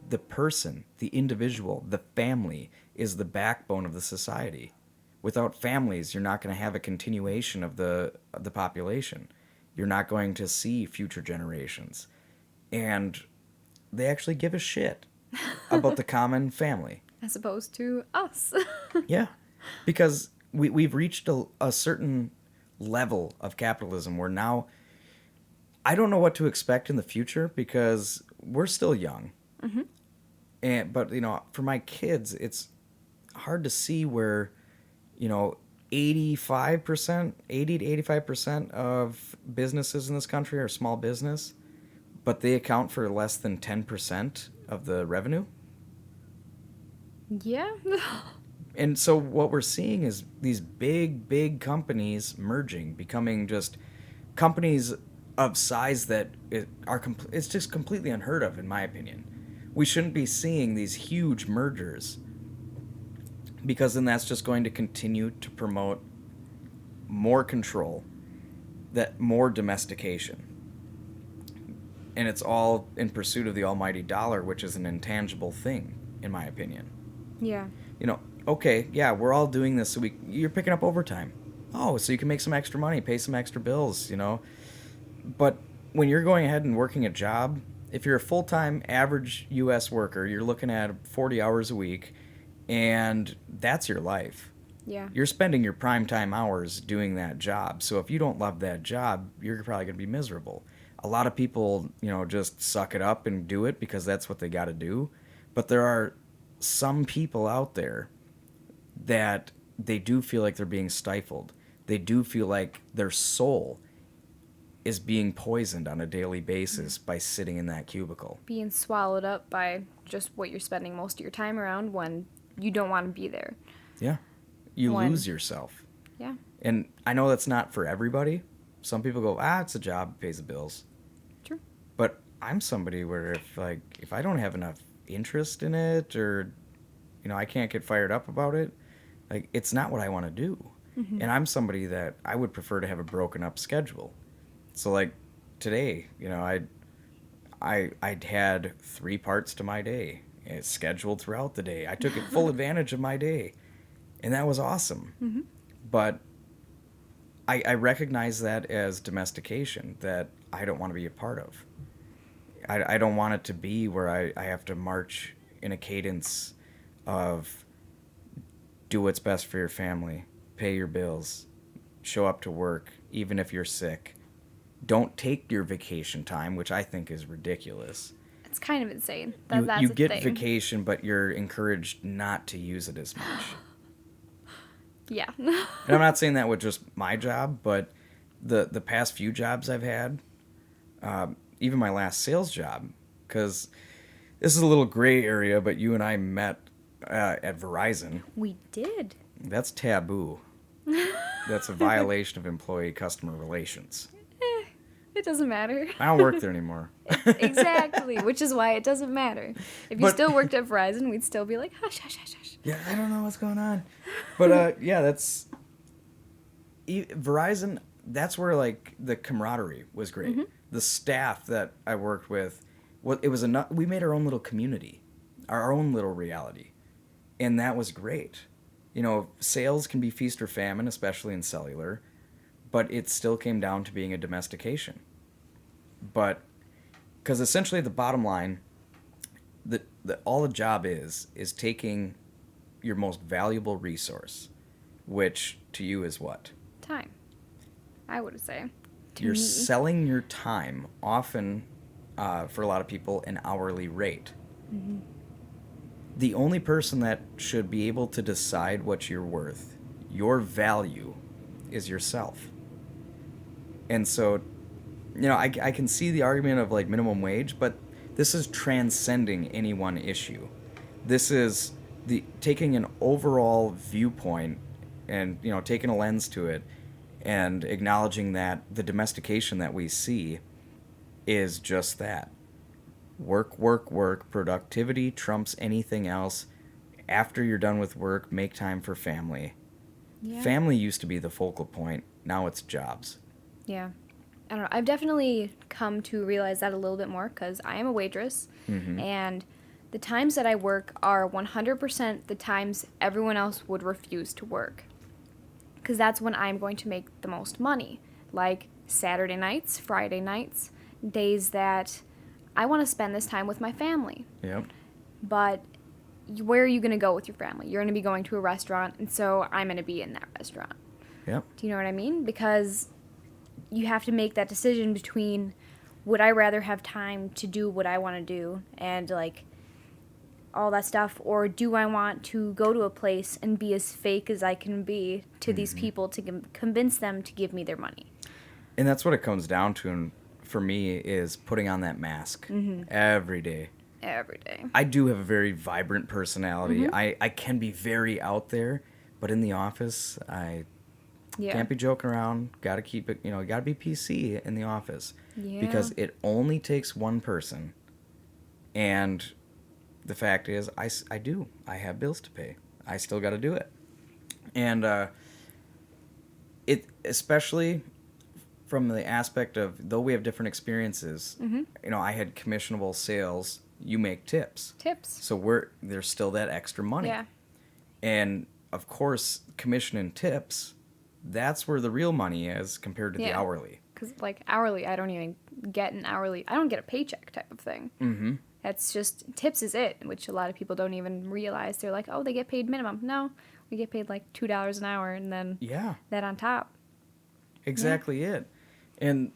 the person, the individual, the family is the backbone of the society. Without families, you're not going to have a continuation of the population. You're not going to see future generations. And they actually give a shit about the common family. As opposed to us. Yeah. Because we've reached a certain level of capitalism where now I don't know what to expect in the future because we're still young. Mm-hmm. But for my kids, it's hard to see where, 80 to 85% of businesses in this country are small business, but they account for less than 10% of the revenue. Yeah. And so what we're seeing is these big companies merging, becoming just companies of size that it's just completely unheard of, in my opinion. We shouldn't be seeing these huge mergers, because then that's just going to continue to promote more control, more domestication. And it's all in pursuit of the almighty dollar, which is an intangible thing, in my opinion. Yeah. Okay, yeah, we're all doing this so you're picking up overtime. Oh, so you can make some extra money, pay some extra bills, But when you're going ahead and working a job, if you're a full-time average U.S. worker, you're looking at 40 hours a week, and that's your life. Yeah. You're spending your prime time hours doing that job. So if you don't love that job, you're probably going to be miserable. A lot of people, just suck it up and do it because that's what they got to do. But there are some people out there that they do feel like they're being stifled. They do feel like their soul is being poisoned on a daily basis by sitting in that cubicle. Being swallowed up by just what you're spending most of your time around when you don't want to be there. Yeah. You lose yourself. Yeah. And I know that's not for everybody. Some people go, it's a job, it pays the bills. True. But I'm somebody where if I don't have enough interest in it, or, I can't get fired up about it, like, it's not what I want to do. Mm-hmm. And I'm somebody that I would prefer to have a broken up schedule. So, like, today, I'd had 3 parts to my day. It's scheduled throughout the day. I took full advantage of my day. And that was awesome. Mm-hmm. But I recognize that as domestication that I don't want to be a part of. I don't want it to be where I have to march in a cadence of do what's best for your family, pay your bills, show up to work, even if you're sick. Don't take your vacation time, which I think is ridiculous. It's kind of insane. You get vacation, but you're encouraged not to use it as much. Yeah. And I'm not saying that with just my job, but the past few jobs I've had, even my last sales job, because this is a little gray area, but you and I met at Verizon. We did. That's taboo. That's a violation of employee-customer relations. It doesn't matter. I don't work there anymore. Exactly, which is why it doesn't matter. If you But- still worked at Verizon, we'd still be like, hush, hush, hush, hush. Yeah, I don't know what's going on. But yeah, that's Verizon. That's where like the camaraderie was great. Mm-hmm. The staff that I worked with, it was enough. We made our own little community, our own little reality, and that was great. You know, sales can be feast or famine, especially in cellular, but it still came down to being a domestication. But because essentially the bottom line, all the job is taking your most valuable resource, which to you is what? Time, I would say. You're selling your time, often for a lot of people, an hourly rate. Mm-hmm. The only person that should be able to decide what you're worth, your value, is yourself. And so, you know, I can see the argument of like minimum wage, but this is transcending any one issue. This is taking an overall viewpoint and, you know, taking a lens to it and acknowledging that the domestication that we see is just that. Work, work, work. Productivity trumps anything else. After you're done with work, make time for family. Yeah. Family used to be the focal point. Now it's jobs. Yeah. I don't know. I've definitely come to realize that a little bit more because I am a waitress. Mm-hmm. And the times that I work are 100% the times everyone else would refuse to work. Because that's when I'm going to make the most money. Like Saturday nights, Friday nights, days that I want to spend this time with my family. Yep. But where are you going to go with your family? You're going to be going to a restaurant, and so I'm going to be in that restaurant. Yep. Do you know what I mean? Because you have to make that decision between would I rather have time to do what I want to do and like all that stuff, or do I want to go to a place and be as fake as I can be to these people to convince them to give me their money? And that's what it comes down to, and for me, is putting on that mask every day. Every day. I do have a very vibrant personality. I can be very out there, but in the office, I can't be joking around. Got to keep it, got to be PC in the office. Yeah. Because it only takes one person. And the fact is, I do. I have bills to pay. I still got to do it. And it, especially from the aspect of, though we have different experiences, I had commissionable sales. You make tips. So there's still that extra money. Yeah. And of course, commission and tips, that's where the real money is compared to the hourly. Because like hourly, I don't even get an hourly. I don't get a paycheck type of thing. Mm-hmm. That's just tips is it, which a lot of people don't even realize. They're like, oh, they get paid minimum. No, we get paid like $2 an hour, and then that on top. Exactly it. And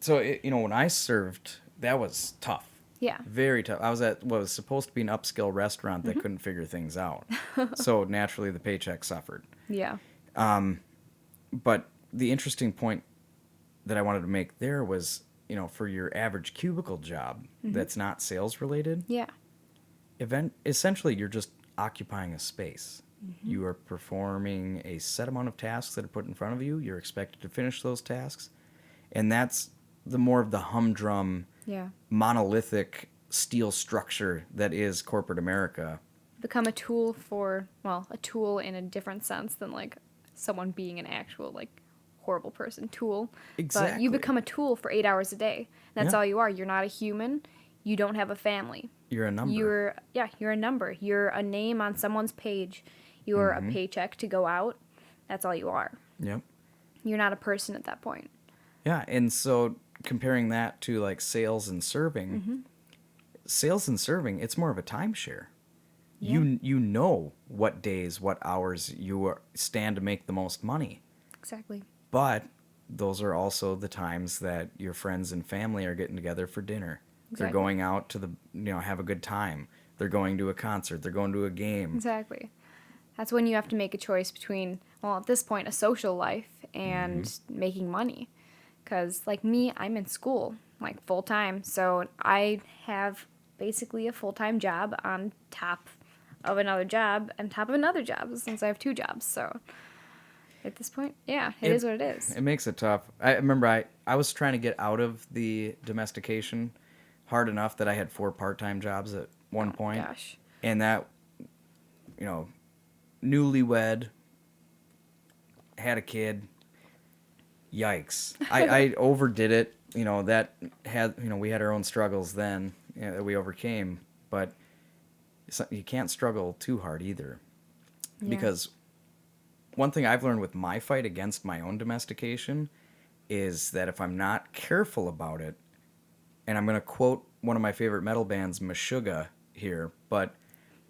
so when I served, that was tough. Yeah. Very tough. I was at what was supposed to be an upscale restaurant that couldn't figure things out. So naturally the paycheck suffered. Yeah. But the interesting point that I wanted to make there was, for your average cubicle job that's not sales related. Yeah. Essentially you're just occupying a space. You are performing a set amount of tasks that are put in front of you. You're expected to finish those tasks. And that's the more of the humdrum, monolithic steel structure that is corporate America. Become a tool a tool in a different sense than like someone being an actual like horrible person tool. Exactly. But you become a tool for 8 hours a day. That's all you are. You're not a human. You don't have a family. You're a number. You're a number. You're a name on someone's page. You're a paycheck to go out. That's all you are. Yep. You're not a person at that point. Yeah, and so comparing that to like sales and serving, it's more of a timeshare. Yeah. You know what days, what hours you stand to make the most money. Exactly. But those are also the times that your friends and family are getting together for dinner. Exactly. They're going out to have a good time. They're going to a concert. They're going to a game. Exactly. That's when you have to make a choice between, well, at this point, a social life and making money. Because, like me, I'm in school, like, full-time. So I have basically a full-time job on top of another job, on top of another job, since I have 2 jobs. So At this point, yeah, it is what it is. It makes it tough. I remember I was trying to get out of the domestication hard enough that I had 4 part-time jobs at one point. Gosh. And that, you know, newlywed, had a kid. Yikes. I overdid it. You know, that had, you know, we had our own struggles then, you know, that we overcame, but you can't struggle too hard either. Yeah. Because one thing I've learned with my fight against my own domestication is that if I'm not careful about it, and I'm going to quote one of my favorite metal bands, Meshuggah, here, but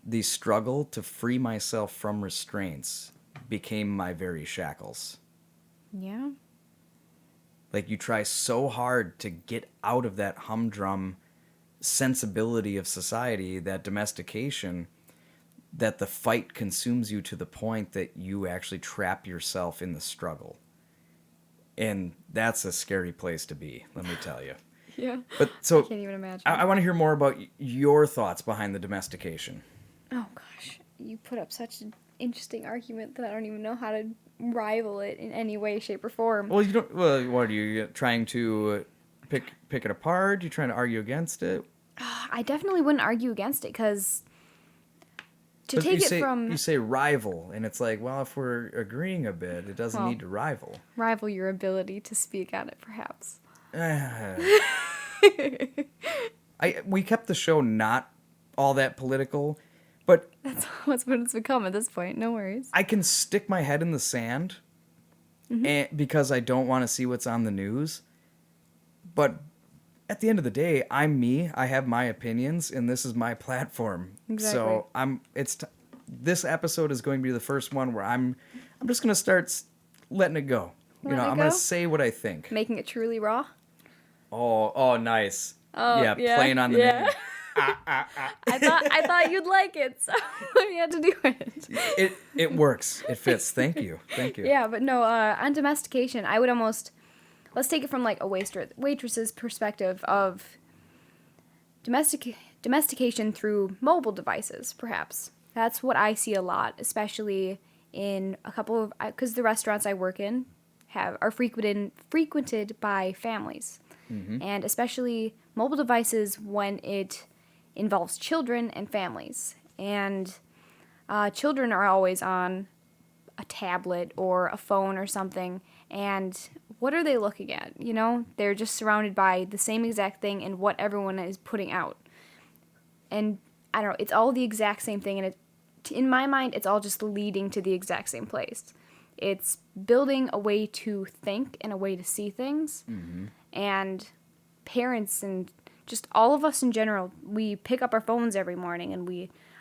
the struggle to free myself from restraints became my very shackles. Yeah. Like, you try so hard to get out of that humdrum sensibility of society, that domestication, that the fight consumes you to the point that you actually trap yourself in the struggle. And that's a scary place to be, let me tell you. Yeah. But so I can't even imagine. I want to hear more about your thoughts behind the domestication. Oh gosh, you put up such an interesting argument that I don't even know how to rival it in any way, shape, or form. Well, you don't. Well, what are you trying to pick it apart? You trying to argue against it? I definitely wouldn't argue against it because to But take you it say, from you say rival, and it's like, well, if we're agreeing a bit, it doesn't Well. need to rival. rival your ability to speak on it, perhaps. We kept the show not all that political, but That's what it's become at this point. No worries. I can stick my head in the sand and, because I don't want to see what's on the news. But at the end of the day, I'm me. I have my opinions, and this is my platform. Exactly. So this episode is going to be the first one where I'm just going to start letting it go. Letting it I'm going go? to say what I think. Making it truly raw. Oh, nice. Oh, yeah, yeah, playing on the yeah. name. I thought you'd like it, so we had to do it. It works. It fits. Thank you. Yeah, but no, on domestication, I would almost, let's take it from like a waitress's perspective of domestication through mobile devices, perhaps. That's what I see a lot, especially in a couple of, because the restaurants I work in are frequented by families. And especially mobile devices when it involves children and families. And children are always on a tablet or a phone or something. And what are they looking at? You know, they're just surrounded by the same exact thing and what everyone is putting out. And I don't know, it's all the exact same thing. And in my mind, it's all just leading to the exact same place. It's building a way to think and a way to see things. And parents and just all of us in general, we pick up our phones every morning and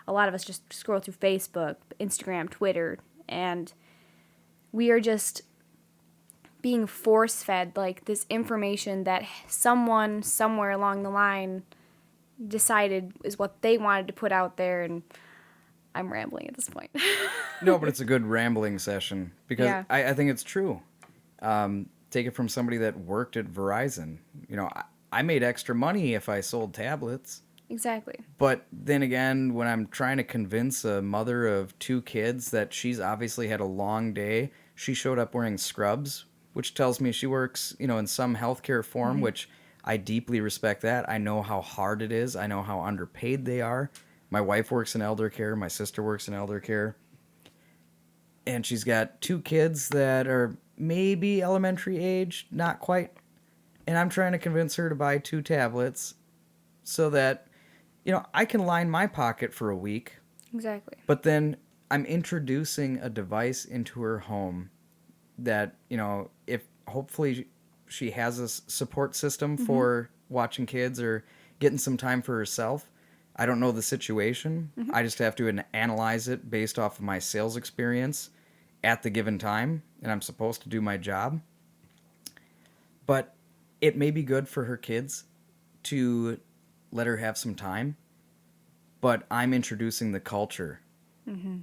a lot of us just scroll through Facebook, Instagram, Twitter, and we are just being force-fed like this information that someone somewhere along the line decided is what they wanted to put out there, and I'm rambling at this point. No, but it's a good rambling session because Yeah. I think it's true. Take it from somebody that worked at Verizon. You know, I made extra money if I sold tablets. Exactly. But then again, when I'm trying to convince a mother of 2 kids that she's obviously had a long day, she showed up wearing scrubs, which tells me she works, you know, in some healthcare form, which I deeply respect that. I know how hard it is. I know how underpaid they are. My wife works in elder care. My sister works in elder care. And she's got 2 kids that are maybe elementary age, not quite. And I'm trying to convince her to buy 2 tablets so that, you know, I can line my pocket for a week. Exactly. But then I'm introducing a device into her home that, you know, if hopefully she has a support system for watching kids or getting some time for herself. I don't know the situation. I just have to analyze it based off of my sales experience at the given time, and I'm supposed to do my job. But it may be good for her kids to let her have some time, but I'm introducing the culture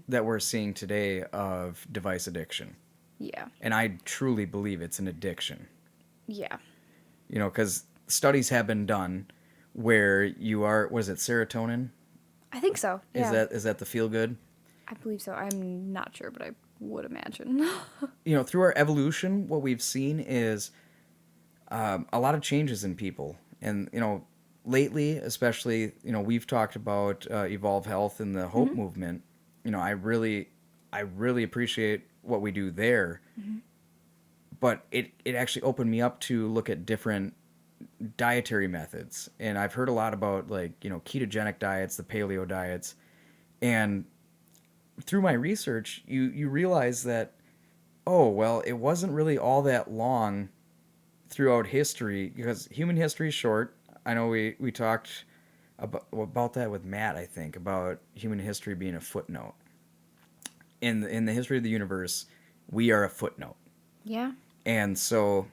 that we're seeing today of device addiction. Yeah. And I truly believe it's an addiction. Yeah. You know, because studies have been done where you are, was it serotonin? I think so. Yeah. Is that the feel good? I believe so. I'm not sure, but would imagine. Through our evolution, what we've seen is a lot of changes in people. And, lately, especially, we've talked about Evolve Health and the Hope movement. I really appreciate what we do there. But it actually opened me up to look at different dietary methods. And I've heard a lot about, like, ketogenic diets, the paleo diets. And through my research, you realize that, oh, well, it wasn't really all that long throughout history, because human history is short. I know we talked about that with Matt, I think, about human history being a footnote. In the history of the universe, we are a footnote. Yeah. And so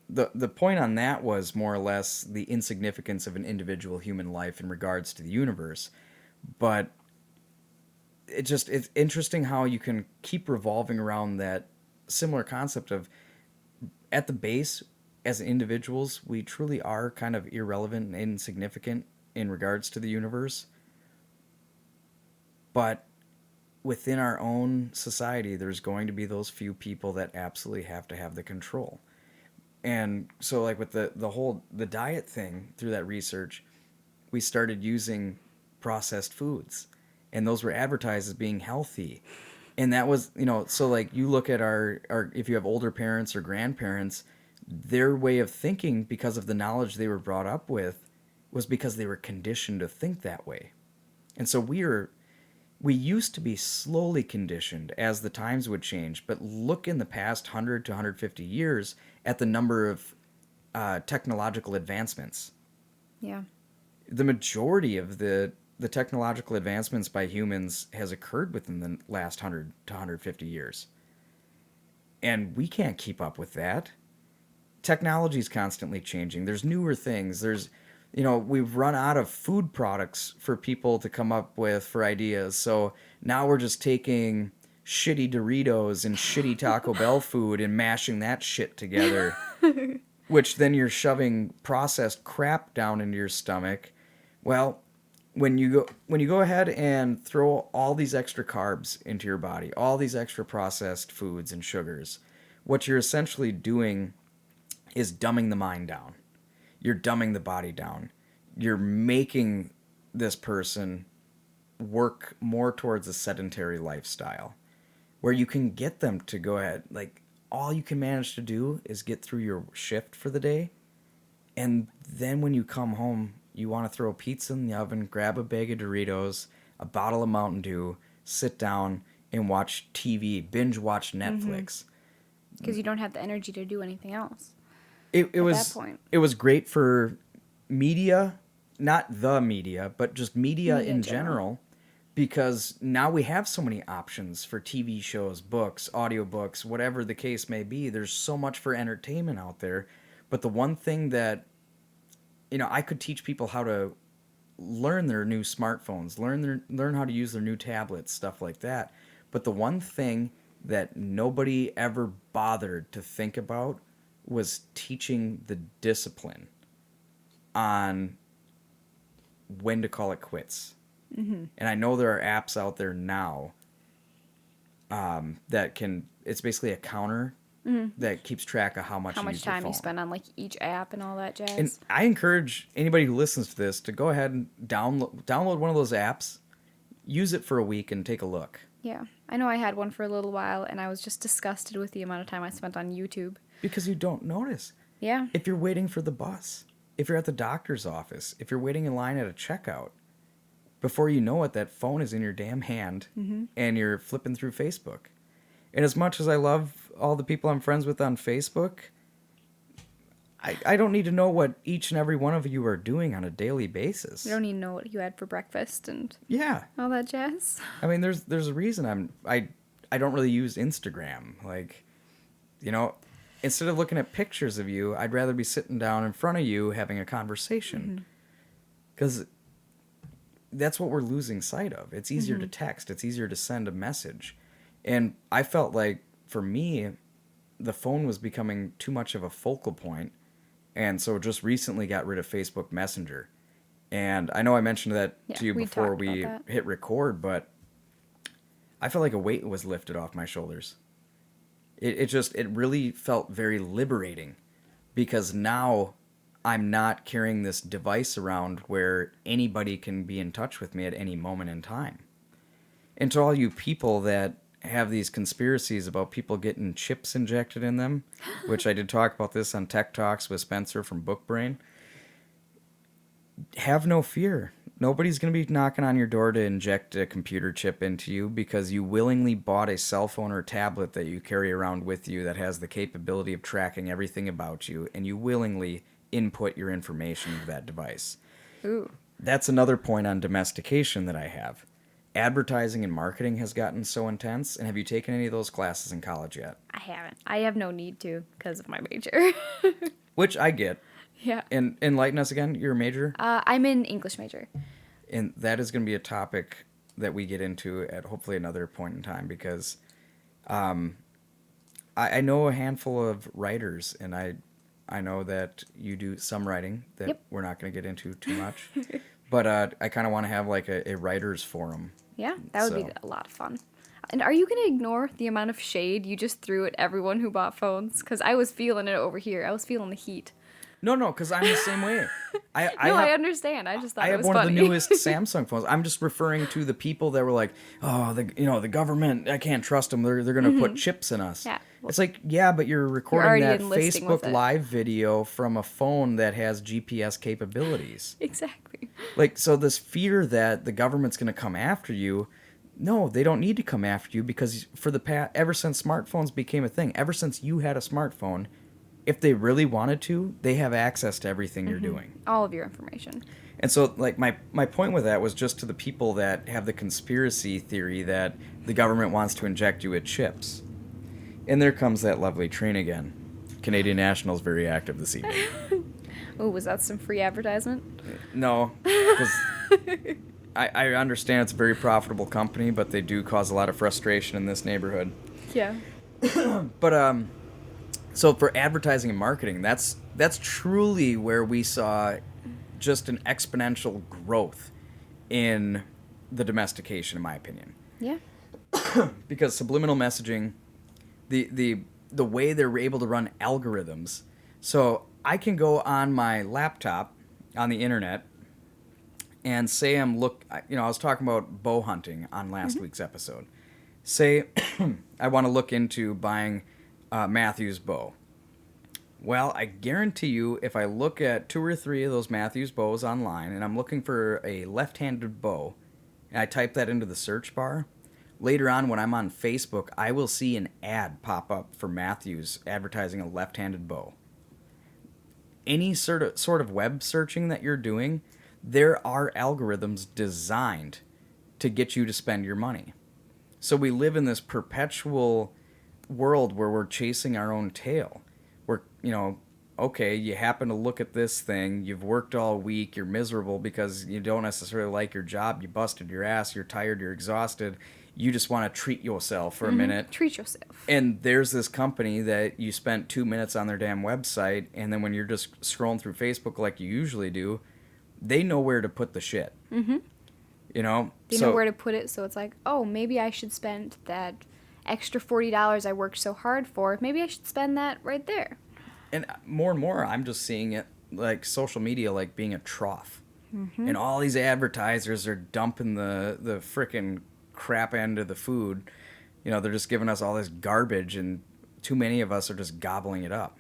the point on that was more or less the insignificance of an individual human life in regards to the universe. But it's interesting how you can keep revolving around that similar concept of, at the base, as individuals, we truly are kind of irrelevant and insignificant in regards to the universe. But within our own society, there's going to be those few people that absolutely have to have the control. And so, like, with the diet thing, through that research, we started using processed foods, and those were advertised as being healthy. And that was, so, like, you look at our if you have older parents or grandparents, their way of thinking, because of the knowledge they were brought up with, was because they were conditioned to think that way. And so we used to be slowly conditioned as the times would change. But look in the past 100 to 150 years at the number of technological advancements. Yeah. The majority of the technological advancements by humans has occurred within the last 100 to 150 years. And we can't keep up with that. Technology is constantly changing. There's newer things. We've run out of food products for people to come up with for ideas. So now we're just taking shitty Doritos and shitty Taco Bell food and mashing that shit together, which then you're shoving processed crap down into your stomach. Well, when you go ahead and throw all these extra carbs into your body, all these extra processed foods and sugars, what you're essentially doing is dumbing the mind down. You're dumbing the body down. You're making this person work more towards a sedentary lifestyle, where you can get them to go ahead. Like, all you can manage to do is get through your shift for the day. And then when you come home, you want to throw pizza in the oven, grab a bag of Doritos, a bottle of Mountain Dew, sit down and watch TV, binge watch Netflix. Because you don't have the energy to do anything else. It was great for media, not the media, but just media in general, because now we have so many options for TV shows, books, audiobooks, whatever the case may be. There's so much for entertainment out there. But the one thing that, I could teach people how to learn their new smartphones, learn how to use their new tablets, stuff like that. But the one thing that nobody ever bothered to think about was teaching the discipline on when to call it quits. Mm-hmm. And I know there are apps out there now it's basically a counter that keeps track of how much time you spend on, like, each app and all that jazz. And I encourage anybody who listens to this to go ahead and download one of those apps, use it for a week, and take a look. Yeah. I know I had one for a little while, and I was just disgusted with the amount of time I spent on YouTube. Because you don't notice. Yeah. If you're waiting for the bus, if you're at the doctor's office, if you're waiting in line at a checkout, before you know it, that phone is in your damn hand, and you're flipping through Facebook. And as much as I love all the people I'm friends with on Facebook, I don't need to know what each and every one of you are doing on a daily basis. You don't need to know what you had for breakfast and all that jazz. I mean, there's a reason I don't really use Instagram. Like, instead of looking at pictures of you, I'd rather be sitting down in front of you having a conversation. Because that's what we're losing sight of. It's easier to text. It's easier to send a message. And I felt like, for me, the phone was becoming too much of a focal point. And so just recently got rid of Facebook Messenger. And I know I mentioned that to you before we hit record, but I felt like a weight was lifted off my shoulders. It really felt very liberating, because now I'm not carrying this device around where anybody can be in touch with me at any moment in time. And to all you people that have these conspiracies about people getting chips injected in them, which I did talk about this on Tech Talks with Spencer from Bookbrain, have no fear. Nobody's going to be knocking on your door to inject a computer chip into you because you willingly bought a cell phone or tablet that you carry around with you that has the capability of tracking everything about you, and you willingly input your information into that device. Ooh. That's another point on domestication that I have. Advertising and marketing has gotten so intense, and have you taken any of those classes in college yet? I haven't. I have no need to because of my major. Which I get. Yeah. And enlighten us again, your major? I'm an English major. And that is going to be a topic that we get into at hopefully another point in time, because I know a handful of writers, and I know that you do some writing that Yep. we're not going to get into too much. But I kind of want to have like a writers forum. Yeah, that would be a lot of fun. And are you going to ignore the amount of shade you just threw at everyone who bought phones? Because I was feeling it over here. I was feeling the heat. No, because I'm the same way. I understand. I just thought I it have was one funny. of the newest Samsung phones. I'm just referring to the people that were like, "Oh, the government, I can't trust them. They're going to put chips in us." Yeah. It's like, yeah, but you're recording already that enlisting with Facebook it. Live video from a phone that has GPS capabilities. Exactly. Like, so this fear that the government's going to come after you, no, they don't need to come after you, because for the past, ever since smartphones became a thing, ever since you had a smartphone, if they really wanted to, they have access to everything you're doing. All of your information. And so, like, my point with that was just to the people that have the conspiracy theory that the government wants to inject you with chips. And there comes that lovely train again. Canadian National's very active this evening. Ooh, was that some free advertisement? No, because I understand it's a very profitable company, but they do cause a lot of frustration in this neighborhood. Yeah. But so for advertising and marketing, that's truly where we saw just an exponential growth in the domestication, in my opinion. Yeah. Because subliminal messaging, the way they're able to run algorithms. So I can go on my laptop on the internet and say I was talking about bow hunting on last week's episode. Say I want to look into buying Matthew's bow. Well, I guarantee you, if I look at 2 or 3 of those Matthews bows online, and I'm looking for a left-handed bow, and I type that into the search bar, later on when I'm on Facebook, I will see an ad pop up for Matthews advertising a left-handed bow. Any sort of web searching that you're doing, there are algorithms designed to get you to spend your money. So we live in this perpetual world where we're chasing our own tail. We're, okay, you happen to look at this thing, you've worked all week, you're miserable because you don't necessarily like your job, you busted your ass, you're tired, you're exhausted, you just want to treat yourself for a minute. Treat yourself. And there's this company that you spent 2 minutes on their damn website, and then when you're just scrolling through Facebook like you usually do, they know where to put the shit. Mm-hmm. They know where to put it, so it's like, oh, maybe I should spend that extra $40 I worked so hard for. Maybe I should spend that right there. And more, I'm just seeing it like social media like being a trough. Mm-hmm. And all these advertisers are dumping the frickin' crap end of the food. They're just giving us all this garbage, and too many of us are just gobbling it up.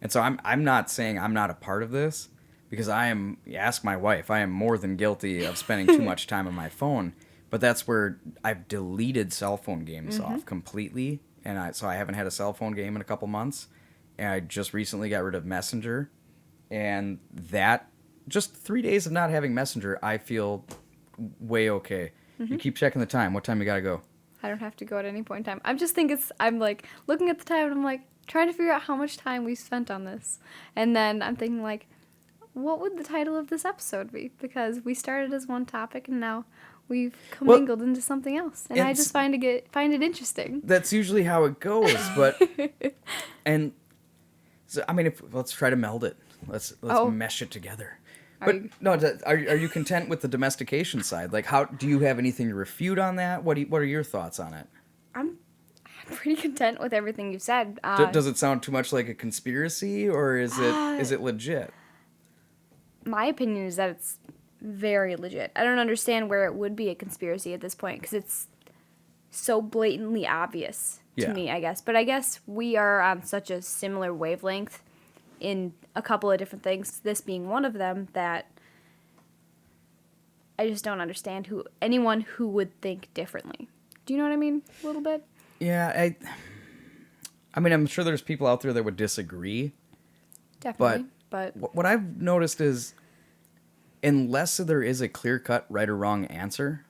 And so I'm not saying I'm not a part of this, because ask my wife, I am more than guilty of spending too much time on my phone. But that's where I've deleted cell phone games off completely. And so I haven't had a cell phone game in a couple months. And I just recently got rid of Messenger. And that, just 3 days of not having Messenger, I feel way okay. You keep checking the time. What time you got to go? I don't have to go at any point in time. I'm like looking at the time and I'm like trying to figure out how much time we spent on this. And then I'm thinking like, what would the title of this episode be? Because we started as one topic and now we've commingled into something else. And I just find it interesting. That's usually how it goes, but and so let's try to meld it. Let's mesh it together. But no, are you content with the domestication side? Like, how do you have anything to refute on that? What are your thoughts on it? I'm pretty content with everything you said. Does it sound too much like a conspiracy, or is it legit? My opinion is that it's very legit. I don't understand where it would be a conspiracy at this point, because it's so blatantly obvious to me, I guess. But I guess we are on such a similar wavelength in a couple of different things, this being one of them, that I just don't understand anyone who would think differently. Do you know what I mean? A little bit? Yeah, I mean, I'm sure there's people out there that would disagree. Definitely. But what I've noticed is, unless there is a clear-cut right or wrong answer,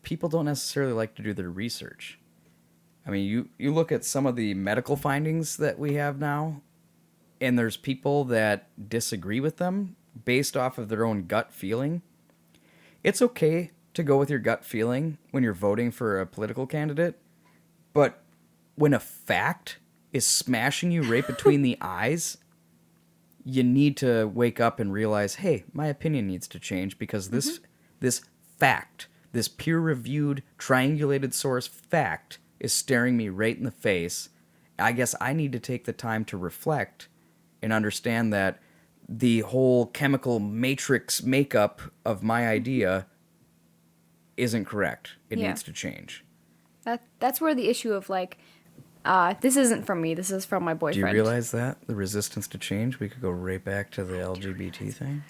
people don't necessarily like to do their research. I mean, you look at some of the medical findings that we have now, and there's people that disagree with them based off of their own gut feeling. It's okay to go with your gut feeling when you're voting for a political candidate, but when a fact is smashing you right between the eyes, you need to wake up and realize, hey, my opinion needs to change because this fact, this peer-reviewed, triangulated source fact is staring me right in the face. I guess I need to take the time to reflect and understand that the whole chemical matrix makeup of my idea isn't correct. It needs to change. That's where the issue of, like, this isn't from me, this is from my boyfriend. Do you realize that? The resistance to change? We could go right back to the LGBT thing.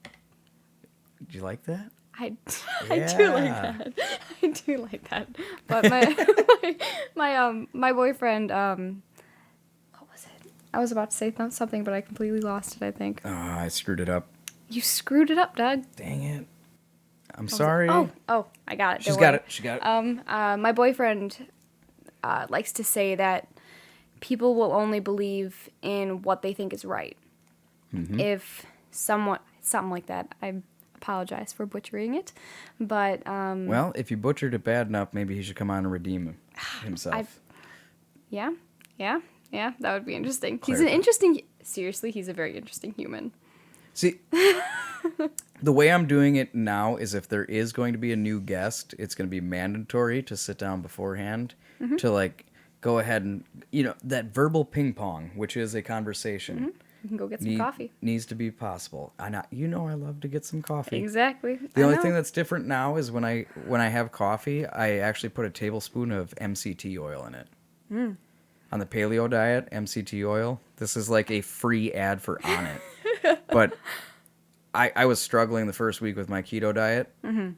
Do you like that? I do like that. I do like that. But my boyfriend, what was it? I was about to say something, but I completely lost it, I think. Oh, I screwed it up. You screwed it up, Doug. Dang it. I'm sorry. Oh, I got it. She got it. My boyfriend likes to say that people will only believe in what they think is right. Mm-hmm. If something like that, I apologize for butchering it, but well, if you butchered it bad enough, maybe he should come on and redeem himself. Yeah, that would be interesting. Clarify. He's a very interesting human. See, the way I'm doing it now is if there is going to be a new guest, it's going to be mandatory to sit down beforehand to, like, go ahead and, that verbal ping pong, which is a conversation. Mm-hmm. You can go get some coffee. Needs to be possible. I love to get some coffee. Exactly. The only thing that's different now is when I have coffee, I actually put a tablespoon of MCT oil in it. Mm. On the paleo diet, MCT oil. This is like a free ad for On It. But I was struggling the first week with my keto diet. Mm-hmm.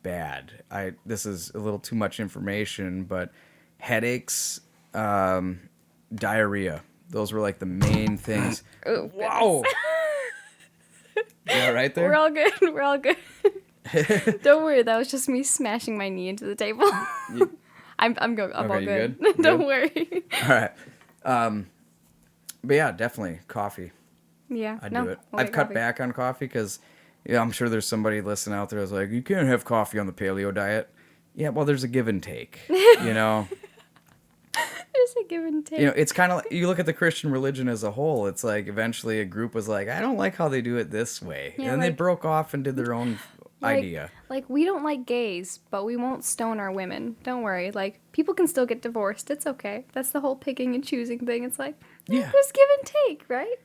Bad. This is a little too much information, but headaches, diarrhea. Those were like the main things. Oh, wow. You all right there? We're all good. Don't worry, that was just me smashing my knee into the table. I'm all good. Don't worry. All right. But yeah, definitely coffee. Yeah. I do it. I've cut back on coffee because I'm sure there's somebody listening out there that's like, you can't have coffee on the paleo diet. Yeah, well, there's a give and take, There's a give and take. It's kind of like, you look at the Christian religion as a whole, it's like eventually a group was like, I don't like how they do it this way. Yeah, and then they broke off and did their own idea. Like, we don't like gays, but we won't stone our women. Don't worry. Like, people can still get divorced. It's okay. That's the whole picking and choosing thing. It's like, there's give and take, right?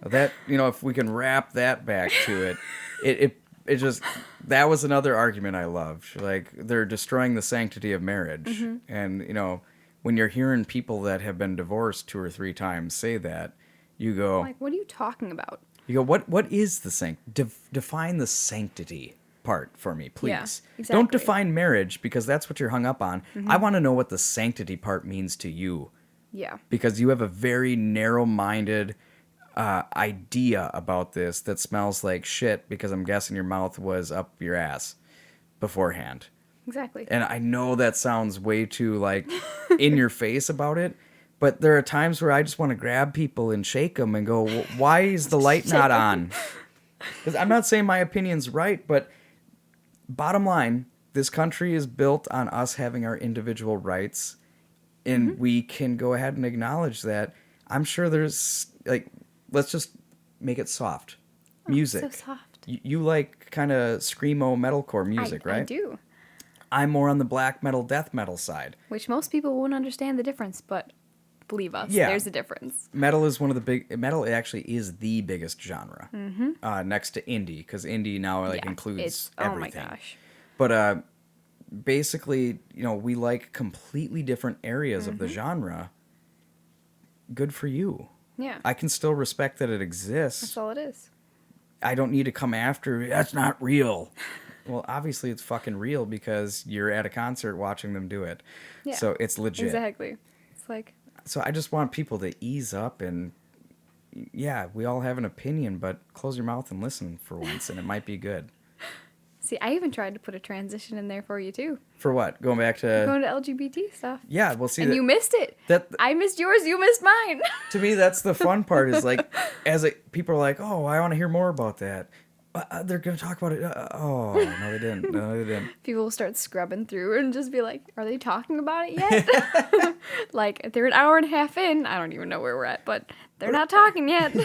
That, if we can wrap that back to it just, that was another argument I loved. Like, they're destroying the sanctity of marriage. Mm-hmm. And, when you're hearing people that have been divorced 2 or 3 times say that, you go... Like, what are you talking about? You go, what is the define the sanctity part for me, please. Yeah, exactly. Don't define marriage, because that's what you're hung up on. Mm-hmm. I want to know what the sanctity part means to you. Yeah. Because you have a very narrow-minded idea about this that smells like shit, because I'm guessing your mouth was up your ass beforehand. Exactly. And I know that sounds way too, like, in your face about it, but there are times where I just want to grab people and shake them and go, why is the light not on? Because I'm not saying my opinion's right, but bottom line, this country is built on us having our individual rights, and we can go ahead and acknowledge that. I'm sure there's, like, let's just make it soft. Oh, Music. so soft. You like kind of screamo metalcore music, right? I do. I'm more on the black metal, death metal side. Which most people won't understand the difference, but believe us, Yeah. there's a difference. Metal is one of the metal actually is the biggest genre, next to indie, because indie now like Yeah, includes it's, everything. Oh my gosh. But basically, we like completely different areas of the genre. Good for you. Yeah. I can still respect that it exists. That's all it is. I don't need to come after, that's not real. Well, obviously it's fucking real because you're at a concert watching them do it. Yeah. So it's legit. Exactly. It's like, So I just want people to ease up and, yeah, we all have an opinion, but close your mouth and listen for once, and it might be good. see, I even tried to put a transition in there for you too. For what? Going back to... Going to LGBT stuff. Yeah, well, see... And you missed it. I missed yours, you missed mine. To me, that's the fun part is, like, people are like, oh, I want to hear more about that. They're going to talk about it. Oh, no, they didn't. No, they didn't. People will start scrubbing through and just be like, are they talking about it yet? Like, they're an hour and a half in. I don't even know where we're at, but they're not talking yet.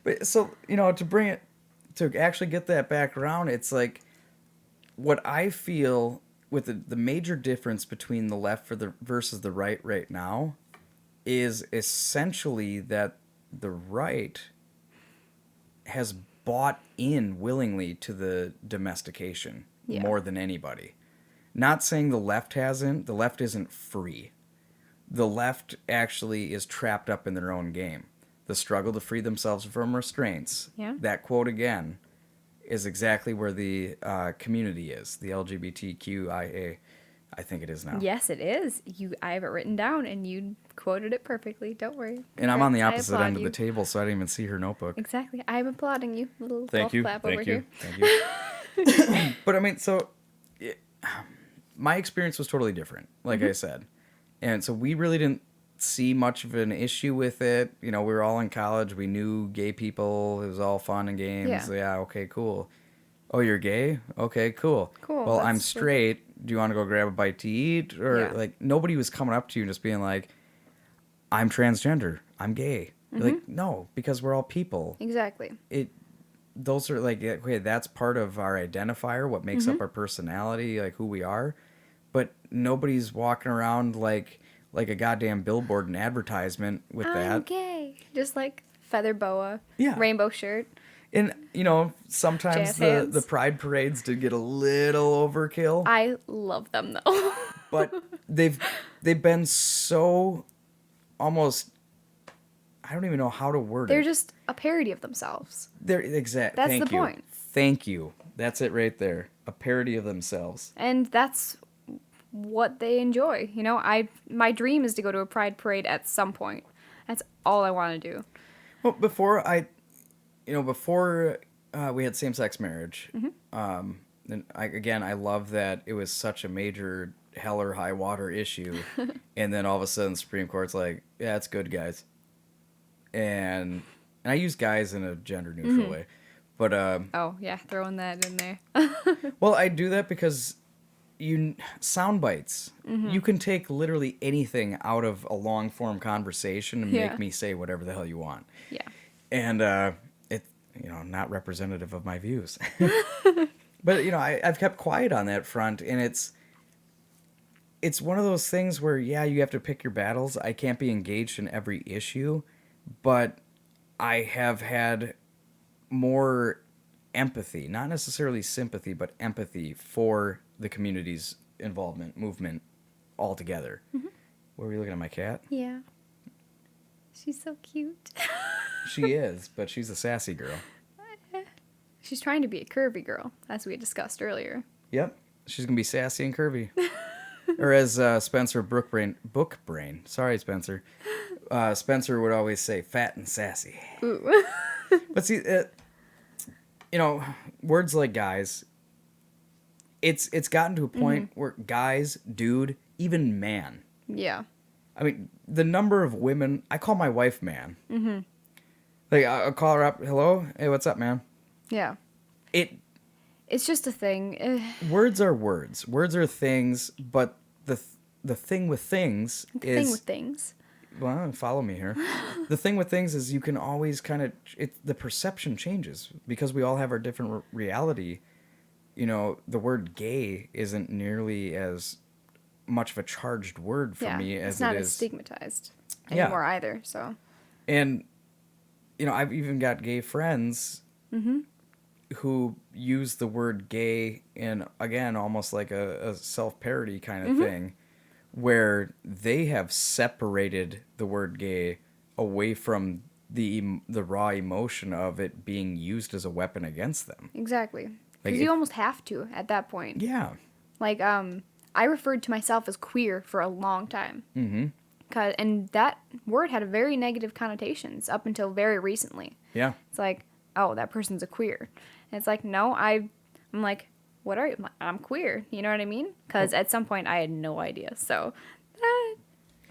But so, to bring it, to actually get that back around, it's like, what I feel with the major difference between the left versus the right now is essentially that the right has bought in willingly to the domestication more than anybody. Not saying the left hasn't. The left isn't free. The left actually is trapped up in their own game. The struggle to free themselves from restraints. Yeah. That quote again is exactly where the community is. The LGBTQIA. I think it is now. Yes, it is. I have it written down, and you quoted it perfectly. Don't worry. And I'm on the I opposite applaud end of you. the table, so I didn't even see her notebook. Exactly. I'm applauding you. A little Thank golf you. clap Thank over you. here. Thank you. But I mean, so my experience was totally different, like I said. And so we really didn't see much of an issue with it. We were all in college. We knew gay people. It was all fun and games. Yeah, okay, cool. Oh, you're gay? Okay, cool. Cool. Well, I'm That's straight. Do you want to go grab a bite to eat? Or, like, nobody was coming up to you and just being like, I'm transgender. I'm gay. Like, no, because we're all people. Exactly. Those are, like, okay, that's part of our identifier, what makes up our personality, like, who we are. But nobody's walking around like a goddamn billboard and advertisement with that. I'm gay. Just like feather boa. Yeah. Rainbow shirt. And, sometimes Jazz hands. the pride parades did get a little overkill. I love them though. But they've been so almost, I don't even know how to word They're it. just a parody of themselves. They're exact. That's Thank the you. point. Thank you. That's it right there. A parody of themselves. And that's what they enjoy. My dream is to go to a pride parade at some point. That's all I want to do. Well, before we had same-sex marriage, and I love that it was such a major hell or high water issue, and then all of a sudden the Supreme Court's like, yeah, it's good, guys. And I use guys in a gender-neutral way. But, Oh, yeah, throwing that in there. well, I do that because sound bites. You can take literally anything out of a long-form conversation and make me say whatever the hell you want. Yeah. And not representative of my views. But I've kept quiet on that front, and it's one of those things where you have to pick your battles. I can't be engaged in every issue, but I have had more empathy, not necessarily sympathy, but empathy for the community's movement altogether. Were we looking at my cat? Yeah. She's so cute. She is, but she's a sassy girl. She's trying to be a curvy girl, as we had discussed earlier. Yep. She's going to be sassy and curvy. Or as Spencer Bookbrain, sorry, Spencer. Spencer would always say, fat and sassy. Ooh. But see, words like guys, it's gotten to a point where guys, dude, even man. Yeah. I mean, the number of women, I call my wife man. Like, I'll call her up, hello, hey, what's up, man? Yeah. It's just a thing. Words are words. Words are things, but the thing with things The thing with things. well, follow me here. The thing with things is you can always kind of the perception changes because we all have our different reality. You know, the word gay isn't nearly as much of a charged word for me as it's not it as is. stigmatized Yeah. anymore either. So And you know, I've even got gay friends who use the word gay in, again, almost like a self-parody kind of thing, where they have separated the word gay away from the raw emotion of it being used as a weapon against them. exactly, Like because if- you almost have to at that point. Yeah. Like I referred to myself as queer for a long time. And that word had very negative connotations up until very recently. Yeah. It's like, oh, that person's a queer. And it's like, no, I'm like, what are you? I'm queer. You know what I mean? Because at some point I had no idea. So,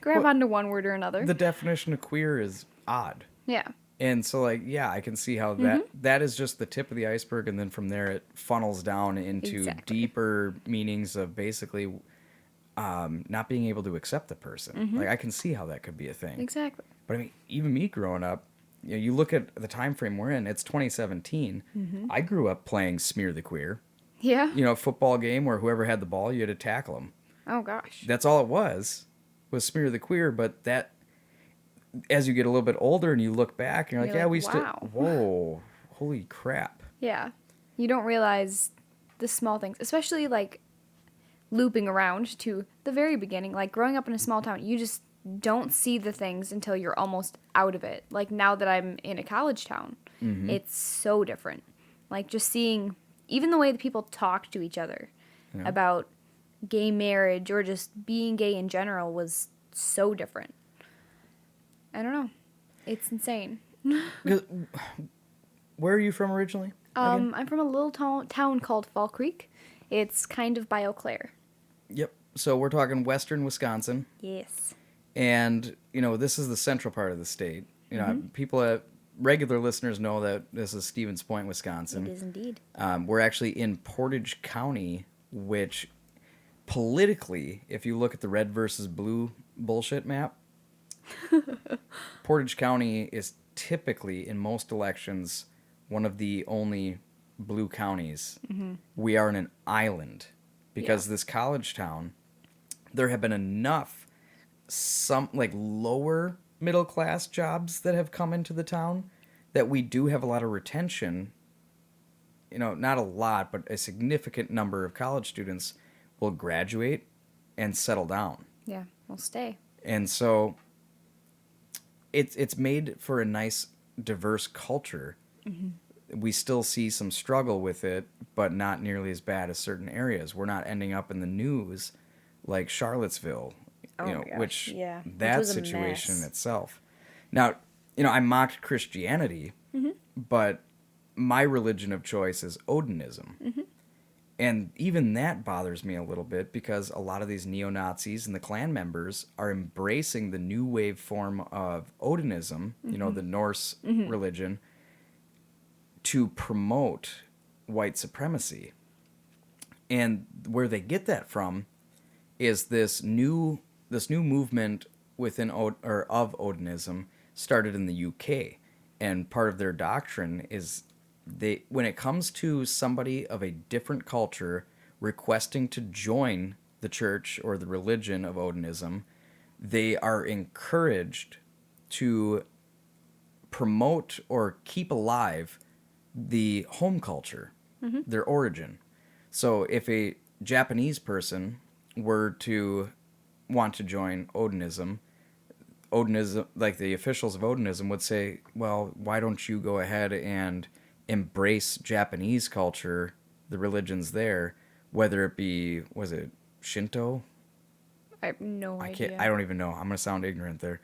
grab Well, onto one word or another. The definition of queer is odd. Yeah. And so, like, yeah, I can see how that is just the tip of the iceberg, and then from there it funnels down into Exactly. deeper meanings of basically not being able to accept the person. Like, I can see how that could be a thing. Exactly. But I mean, even me growing up, you know, you look at the time frame we're in. It's 2017. I grew up playing Smear the Queer. Yeah. You know, a football game where whoever had the ball, you had to tackle them. Oh gosh. That's all it was Smear the Queer. But that, as you get a little bit older and you look back, you're like, You're yeah, like, we still, wow. whoa, holy crap. Yeah. You don't realize the small things, especially like looping around to the very beginning. Like growing up in a small town, you just don't see the things until you're almost out of it. Like now that I'm in a college town, it's so different. Like just seeing even the way that people talk to each other about gay marriage or just being gay in general was so different. I don't know. It's insane. 'Cause- Where are you from originally? again? I'm from a little town called Fall Creek. It's kind of by Eau Claire. Yep. So we're talking western Wisconsin. Yes. And, you know, this is the central part of the state. You know, people, regular listeners know that this is Stevens Point, Wisconsin. It is indeed. We're actually in Portage County, which politically, if you look at the red versus blue bullshit map, Portage County is typically, in most elections, one of the only blue counties. We are in an island because this college town, there have been enough some like lower middle class jobs that have come into the town that we do have a lot of retention. You know, not a lot, but a significant number of college students will graduate and settle down. Yeah, we'll stay. And so it's made for a nice diverse culture. We still see some struggle with it, but not nearly as bad as certain areas. We're not ending up in the news like Charlottesville, Oh you know, my gosh, which yeah, which that was a situation mess. itself. Now, you know, I mocked Christianity, but my religion of choice is Odinism. And even that bothers me a little bit because a lot of these neo-Nazis and the Klan members are embracing the new wave form of Odinism, you know, the Norse religion, to promote white supremacy. And where they get that from is this new movement within of Odinism started in the UK, and part of their doctrine is when it comes to somebody of a different culture requesting to join the church or the religion of Odinism, they are encouraged to promote or keep alive the home culture, their origin. So if a Japanese person were to want to join Odinism, like the officials of Odinism would say, well, why don't you go ahead and embrace Japanese culture, the religions there, whether it be, was it Shinto? I have no idea. I don't even know. I'm going to sound ignorant there.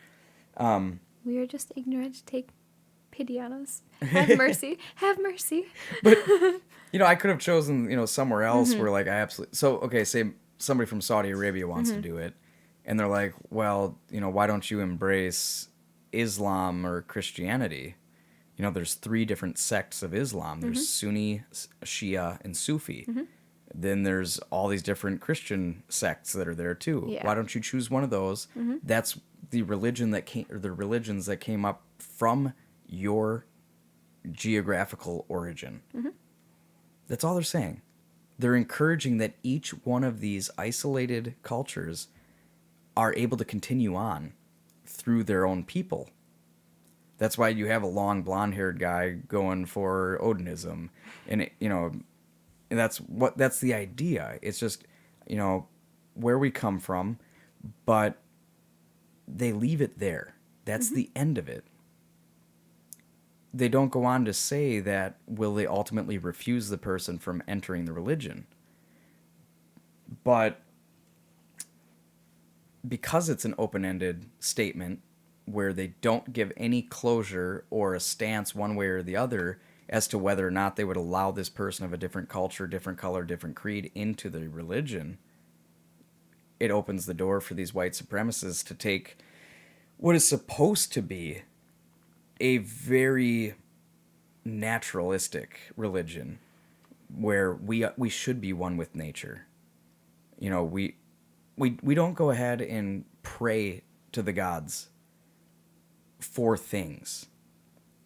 We are just ignorant. Take pity on us. Have mercy. Have mercy. But, you know, I could have chosen, you know, somewhere else where, like, I absolutely... So, okay, say somebody from Saudi Arabia wants to do it, and they're like, well, you know, why don't you embrace Islam or Christianity? You know, there's 3 different sects of Islam. There's Sunni, Shia, and Sufi. Then there's all these different Christian sects that are there, too. Yeah. Why don't you choose one of those? That's the religions that came up from your geographical origin. Mm-hmm. That's all they're saying. They're encouraging that each one of these isolated cultures are able to continue on through their own people. That's why you have a long blonde-haired guy going for Odinism, and that's the idea. It's just, where we come from, but they leave it there. That's the end of it. They don't go on to say that will they ultimately refuse the person from entering the religion. But because it's an open-ended statement where they don't give any closure or a stance one way or the other as to whether or not they would allow this person of a different culture, different color, different creed into the religion, it opens the door for these white supremacists to take what is supposed to be a very naturalistic religion where we should be one with nature. We don't go ahead and pray to the gods for things.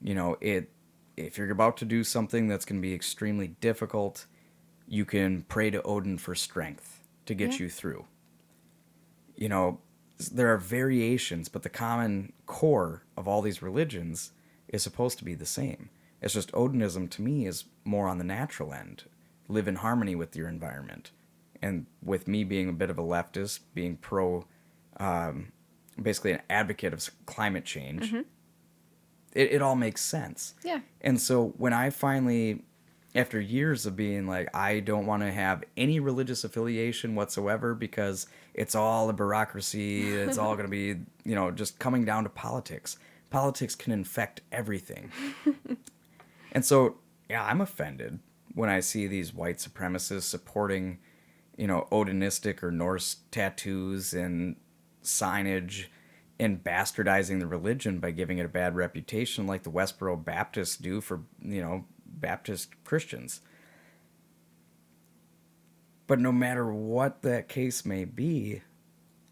If you're about to do something that's going to be extremely difficult, you can pray to Odin for strength to get you through. There are variations, but the common core of all these religions is supposed to be the same. It's just Odinism to me is more on the natural end. Live in harmony with your environment. And with me being a bit of a leftist, being basically an advocate of climate change, it all makes sense. Yeah. And so when I finally, after years of being like, I don't want to have any religious affiliation whatsoever because it's all a bureaucracy, it's all going to be, just coming down to politics. Politics can infect everything. And so, yeah, I'm offended when I see these white supremacists supporting, Odinistic or Norse tattoos and signage and bastardizing the religion by giving it a bad reputation like the Westboro Baptists do for, Baptist Christians. But no matter what that case may be,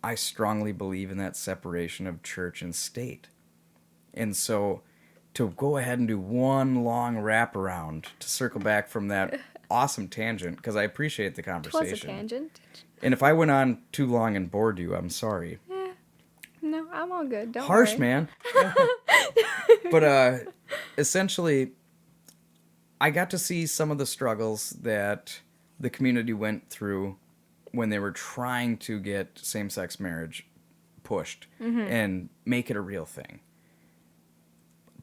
I strongly believe in that separation of church and state. And so to go ahead and do one long wraparound to circle back from that awesome tangent, because I appreciate the conversation. It was a tangent. And if I went on too long and bored you, I'm sorry. No, I'm all good. Don't Harsh, worry. man. But essentially, I got to see some of the struggles that the community went through when they were trying to get same-sex marriage pushed and make it a real thing.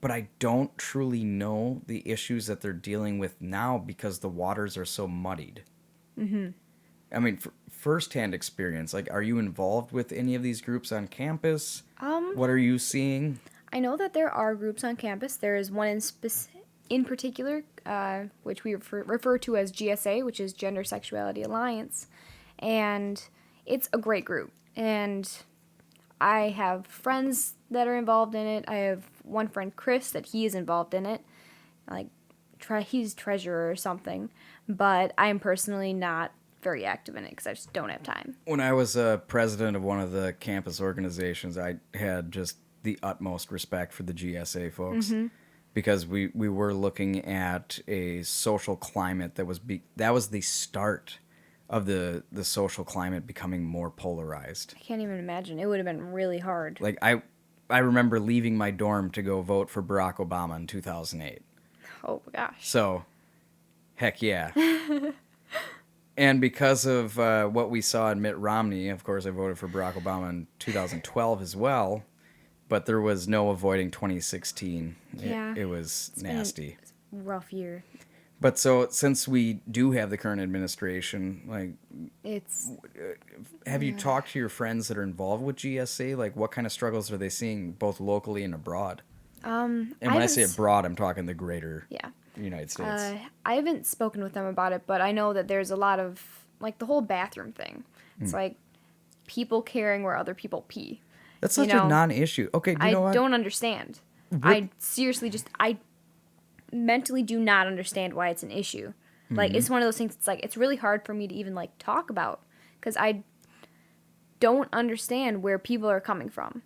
But I don't truly know the issues that they're dealing with now because the waters are so muddied. I mean, firsthand experience, like, are you involved with any of these groups on campus? What are you seeing? I know that there are groups on campus. There is one in particular, which we refer to as GSA, which is Gender Sexuality Alliance. And it's a great group. And I have friends that are involved in it. I have one friend, Chris, that he is involved in it. He's treasurer or something. But I am personally not very active in it because I just don't have time. When I was president of one of the campus organizations, I had just the utmost respect for the GSA folks because we were looking at a social climate that was the start of the social climate becoming more polarized. I can't even imagine. It would have been really hard. Like, I remember leaving my dorm to go vote for Barack Obama in 2008. Oh, gosh. So, heck yeah. And because of what we saw in Mitt Romney, of course, I voted for Barack Obama in 2012 as well, but there was no avoiding 2016. Yeah. It was nasty. It's a rough year. But so, since we do have the current administration, like, have you talked to your friends that are involved with GSA? Like, what kind of struggles are they seeing, both locally and abroad? And when I say abroad, I'm talking the greater United States. I haven't spoken with them about it, but I know that there's a lot of, like, the whole bathroom thing. It's like people caring where other people pee. That's such a non-issue. Okay, do you know what? I don't understand. I seriously I mentally do not understand why it's an issue. Like, it's one of those things, it's like, it's really hard for me to even, like, talk about, because I don't understand where people are coming from.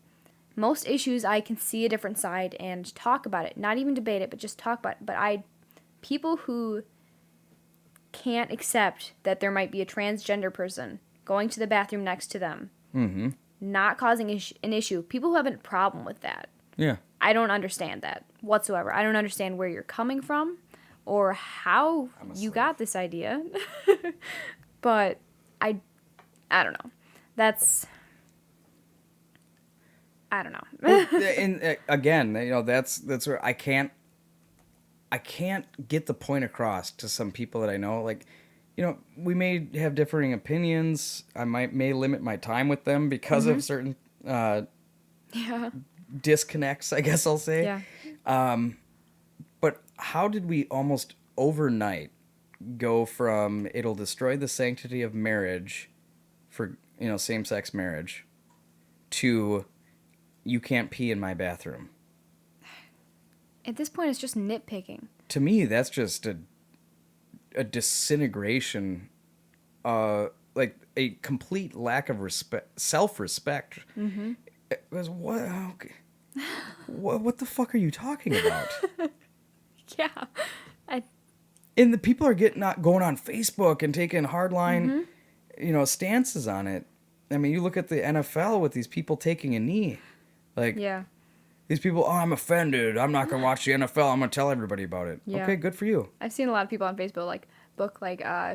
most issues I can see a different side and talk about it. Not even debate it, but just talk about it. But people who can't accept that there might be a transgender person going to the bathroom next to them, not causing an issue. People who have a problem with that. Yeah. I don't understand that whatsoever. I don't understand where you're coming from or how you got this idea. But I don't know. I don't know. And again, that's where I can't get the point across to some people that I know. Like, we may have differing opinions. I may limit my time with them because of certain disconnects, I guess I'll say. Yeah. But how did we almost overnight go from it'll destroy the sanctity of marriage for, same-sex marriage to you can't pee in my bathroom? At this point, it's just nitpicking. To me, that's just a disintegration, like a complete lack of self-respect. Mm-hmm. It was, okay. What the fuck are you talking about? Yeah. And the people are going on Facebook and taking hardline, stances on it. I mean, you look at the NFL with these people taking a knee. Like, yeah. These people, I'm offended. I'm not going to watch the NFL. I'm going to tell everybody about it. Yeah. Okay, good for you. I've seen a lot of people on Facebook,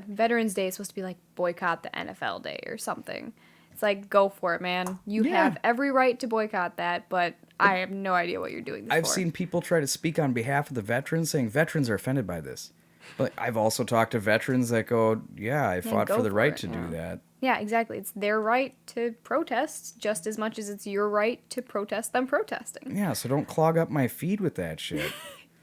Veterans Day is supposed to be, boycott the NFL Day or something. It's like, go for it, man. You have every right to boycott that, but I have no idea what you're doing this I've for. seen people try to speak on behalf of the veterans, saying veterans are offended by this. But I've also talked to veterans that go, yeah, I fought for the right to do that. Yeah, exactly. It's their right to protest just as much as it's your right to protest them protesting. Yeah, so don't clog up my feed with that shit.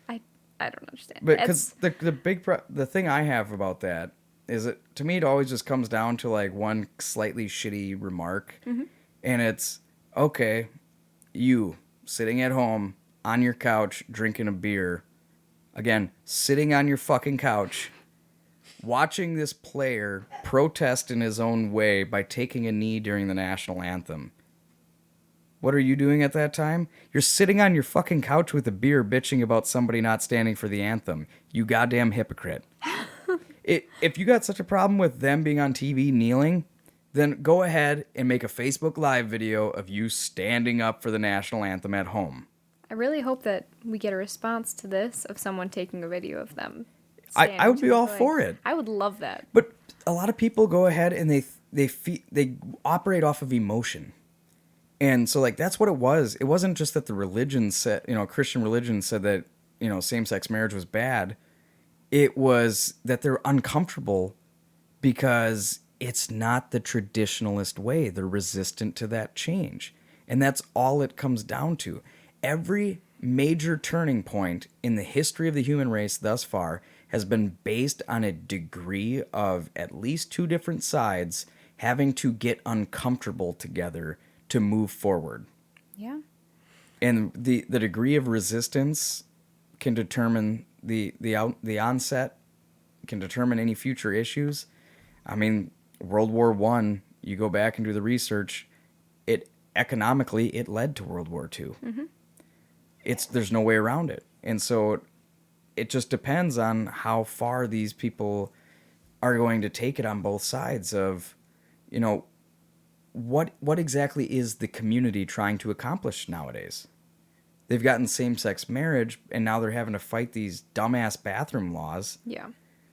I don't understand. But because the thing I have about that is that, to me, it always just comes down to, one slightly shitty remark. Mm-hmm. And it's, okay, you sitting at home on your couch drinking a beer, again, sitting on your fucking couch, watching this player protest in his own way by taking a knee during the national anthem. What are you doing at that time? You're sitting on your fucking couch with a beer bitching about somebody not standing for the anthem. You goddamn hypocrite. If you got such a problem with them being on TV kneeling, then go ahead and make a Facebook Live video of you standing up for the national anthem at home. I really hope that we get a response to this of someone taking a video of them. I would be all for it. I would love that. But a lot of people go ahead and they operate off of emotion. And so, that's what it was. It wasn't just that the religion said, Christian religion said that, same-sex marriage was bad. It was that they're uncomfortable because it's not the traditionalist way. They're resistant to that change. And that's all it comes down to. Every major turning point in the history of the human race thus far has been based on a degree of at least two different sides having to get uncomfortable together to move forward. Yeah. And the degree of resistance can determine the onset, can determine any future issues. I mean, World War I, you go back and do the research, economically it led to World War II. Mm-hmm. There's no way around it. And so it just depends on how far these people are going to take it on both sides of, what exactly is the community trying to accomplish nowadays? They've gotten same-sex marriage, and now they're having to fight these dumbass bathroom laws. Yeah.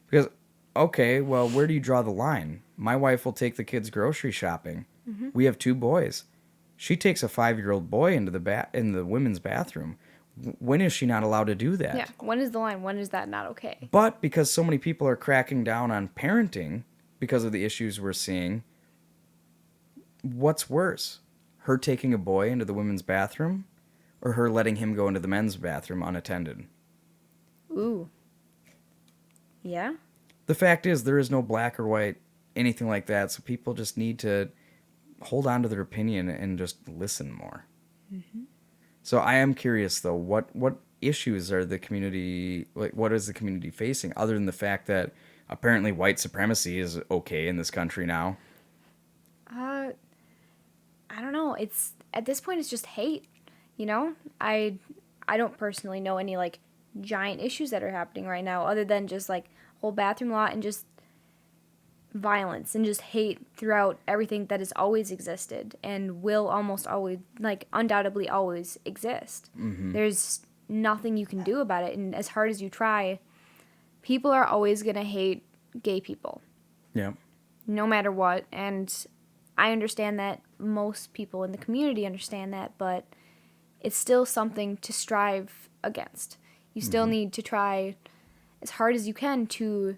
Because, okay, well, where do you draw the line? My wife will take the kids grocery shopping. Mm-hmm. We have 2 boys. She takes a 5-year-old boy into in the women's bathroom. When is she not allowed to do that? Yeah. When is the line? When is that not okay? But because so many people are cracking down on parenting because of the issues we're seeing, what's worse? Her taking a boy into the women's bathroom or her letting him go into the men's bathroom unattended? Ooh. Yeah? The fact is, there is no black or white, anything like that, so people just need to hold on to their opinion and just listen more. Mm-hmm. So I am curious, though, what issues are the community, what is the community facing, other than the fact that apparently white supremacy is okay in this country now? I don't know. At this point, it's just hate. You know, I don't personally know any like giant issues that are happening right now other than just like whole bathroom law and just violence and just hate throughout everything that has always existed and will almost always, like, undoubtedly always exist. There's nothing you can do about it, and as hard as you try, people are always going to hate gay people Yeah. no matter what. And I understand that, most people in the community understand that, but it's still something to strive against. You still need to try as hard as you can to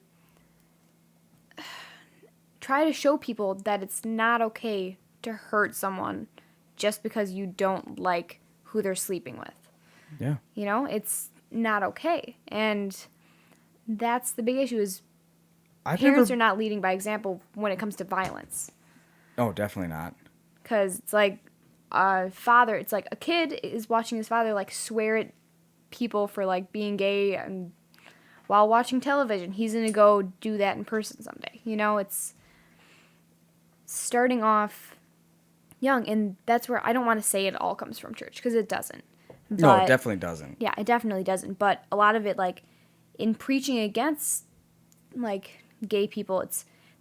try to show people that it's not okay to hurt someone just because you don't like who they're sleeping with. Yeah. You know, it's not okay. And that's the big issue is parents are not leading by example when it comes to violence. Oh, definitely not. Because it's like a father, it's like a kid is watching his father like swear at people for like being gay, and while watching television, he's going to go do that in person someday. You know, it's starting off young, and that's where I don't want to say it all comes from church, because it doesn't. No, it definitely doesn't. Yeah, it definitely doesn't. But a lot of it, like, in preaching against, like, gay people,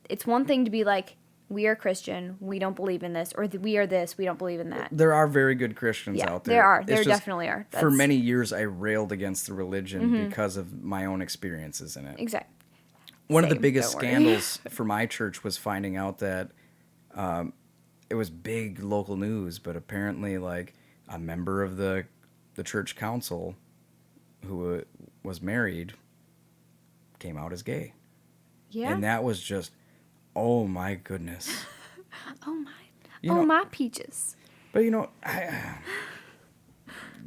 it's one thing to be like, we are Christian, we don't believe in this, or we are this, we don't believe in that. There are very good Christians out there. There are. It's There just, definitely are. For many years, I railed against the religion because of my own experiences in it. Exactly. One of the Same, biggest don't worry. scandals for my church was finding out that it was big local news, but apparently, like, a member of the church council who was married came out as gay. Yeah. And that was just, oh my goodness. Oh my. You know- my peaches. But you know,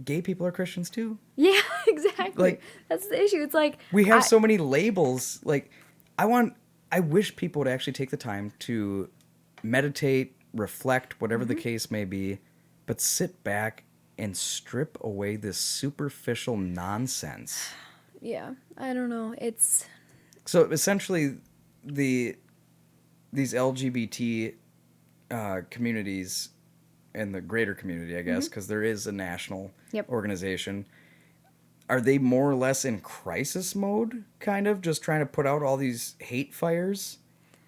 gay people are Christians too. Yeah, exactly. Like- That's the issue. It's like We have so many labels. Like, I wish people would actually take the time to meditate, reflect, whatever the case may be, but sit back and strip away this superficial nonsense. Yeah, I don't know. It's So essentially, these LGBT communities and the greater community, I guess, because there is a national Yep. organization. Are they more or less in crisis mode, kind of, just trying to put out all these hate fires?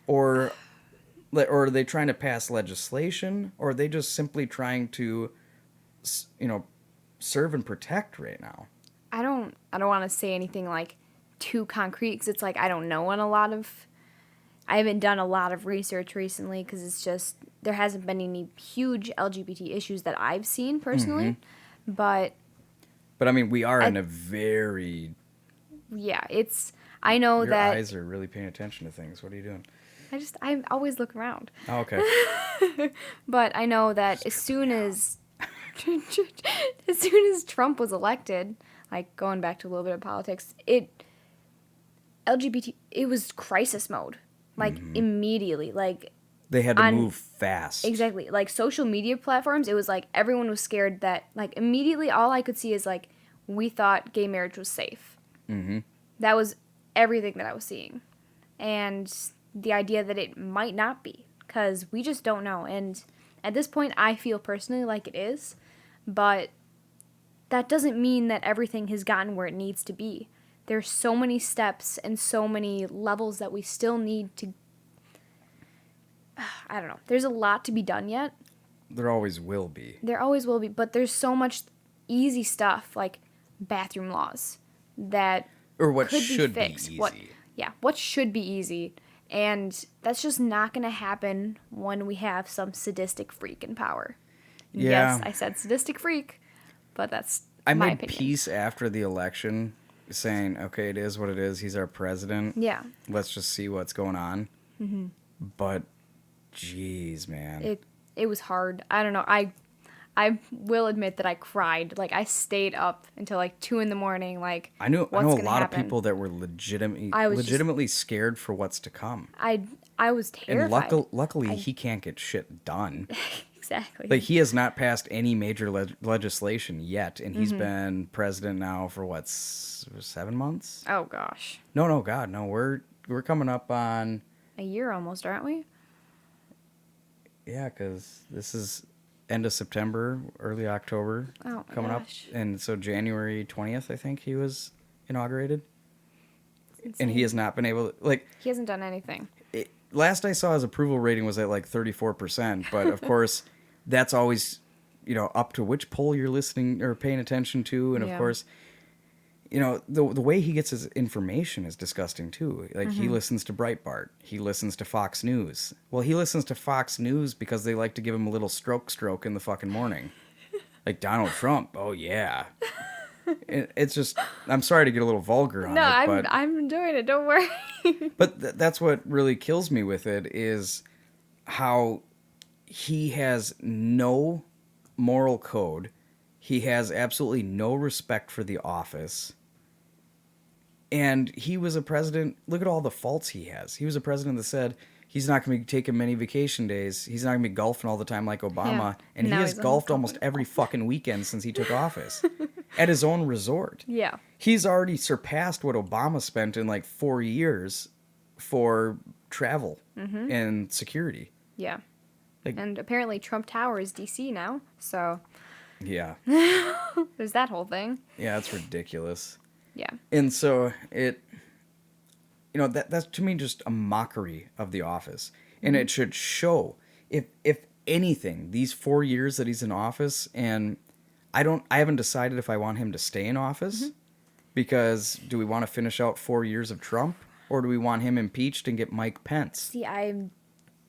Or are they trying to pass legislation? Or are they just simply trying to, serve and protect right now? I don't want to say anything like too concrete, because it's like I don't know I haven't done a lot of research recently, because it's just there hasn't been any huge LGBT issues that I've seen personally. But I mean, we are in a very... yeah, I know Your that eyes are really paying attention to things. What are you doing? I always look around. Oh, okay. But I know that as soon as Trump was elected, like going back to a little bit of politics, it was crisis mode. Like immediately, like They had to move fast. exactly, like social media platforms, it was like everyone was scared that, like, immediately all I could see is like we thought gay marriage was safe. That was everything that I was seeing. And the idea that it might not be, because we just don't know. And at this point, I feel personally like it is, but that doesn't mean that everything has gotten where it needs to be. There's so many steps and so many levels that we still need to... I don't know. There's a lot to be done yet. There always will be. There always will be, but there's so much easy stuff, like bathroom laws, that Or what could should be be fixed. easy. What should be easy. And that's just not going to happen when we have some sadistic freak in power. Yeah. Yes, I said sadistic freak, but that's I my made opinion. peace after the election, saying, okay, it is what it is. He's our president. Yeah. Let's just see what's going on. But, geez, man. It was hard. I don't know. I will admit that I cried. Like, I stayed up until like 2 a.m. Like, I know what's a gonna lot happen? of people that were legitimately scared for what's to come. I was terrified. And luckily, he can't get shit done. Exactly. Like, he has not passed any major legislation yet, and Mm-hmm. he's been president now for, 7 months? Oh gosh, No, God, no. We're coming up on... a year almost, aren't we? Yeah, because this is end of September, early October Oh my coming gosh. up. And so January 20th, I think he was inaugurated. It's And he insane. has not been able to, like, He hasn't done anything. last I saw his approval rating was at like 34%. But of course, that's always, up to which poll you're listening or paying attention to. And of Yeah. course, the way he gets his information is disgusting too. Like he listens to Breitbart, he listens to Fox News. Well, he listens to Fox News because they like to give him a little stroke in the fucking morning. Like Donald Trump, oh yeah. It's just, I'm sorry to get a little vulgar on No, it, but I'm enjoying it. Don't worry. that's what really kills me with it is how he has no moral code. He has absolutely no respect for the office. And he was a president. Look at all the faults he has. He was a president that said he's not going to be taking many vacation days. He's not going to be golfing all the time like Obama. Yeah. And he Now has he's on golfed golf almost with every fucking weekend since he took office at his own resort. Yeah. He's already surpassed what Obama spent in like 4 years for travel and security. Yeah. Like- And apparently Trump Tower is DC now. So Yeah. there's that whole thing. Yeah, it's ridiculous. Yeah. And so that's to me just a mockery of the office. And it should show, if anything, these 4 years that he's in office, and I haven't decided if I want him to stay in office, because do we want to finish out 4 years of Trump, or do we want him impeached and get Mike Pence? See,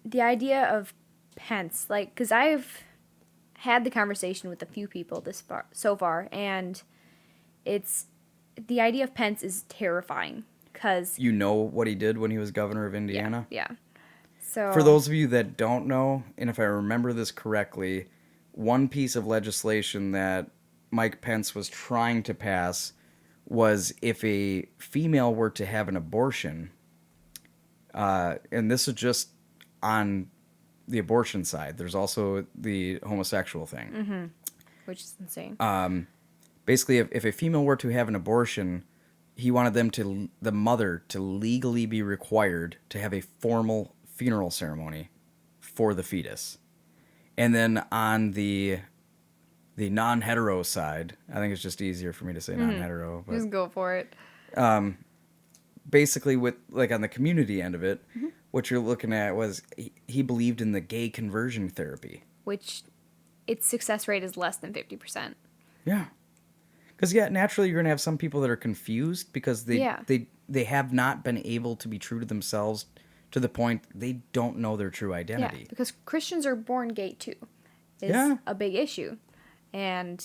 the idea of Pence, like, because I've had the conversation with a few people so far, and the idea of Pence is terrifying, because... You know what he did when he was governor of Indiana? Yeah. So... For those of you that don't know, and if I remember this correctly, one piece of legislation that Mike Pence was trying to pass was if a female were to have an abortion, and this is just on the abortion side. There's also the homosexual thing. Which is insane. Basically, if a female were to have an abortion, he wanted the mother to legally be required to have a formal funeral ceremony for the fetus. And then on the non-hetero side, I think it's just easier for me to say non-hetero, but Just go for it. basically with like on the community end of it, what you're looking at was he believed in the gay conversion therapy. Which its success rate is less than 50%. Yeah. Because naturally you're gonna have some people that are confused because they have not been able to be true to themselves to the point they don't know their true identity. Yeah, because Christians are born gay too. Is Yeah. a big issue. And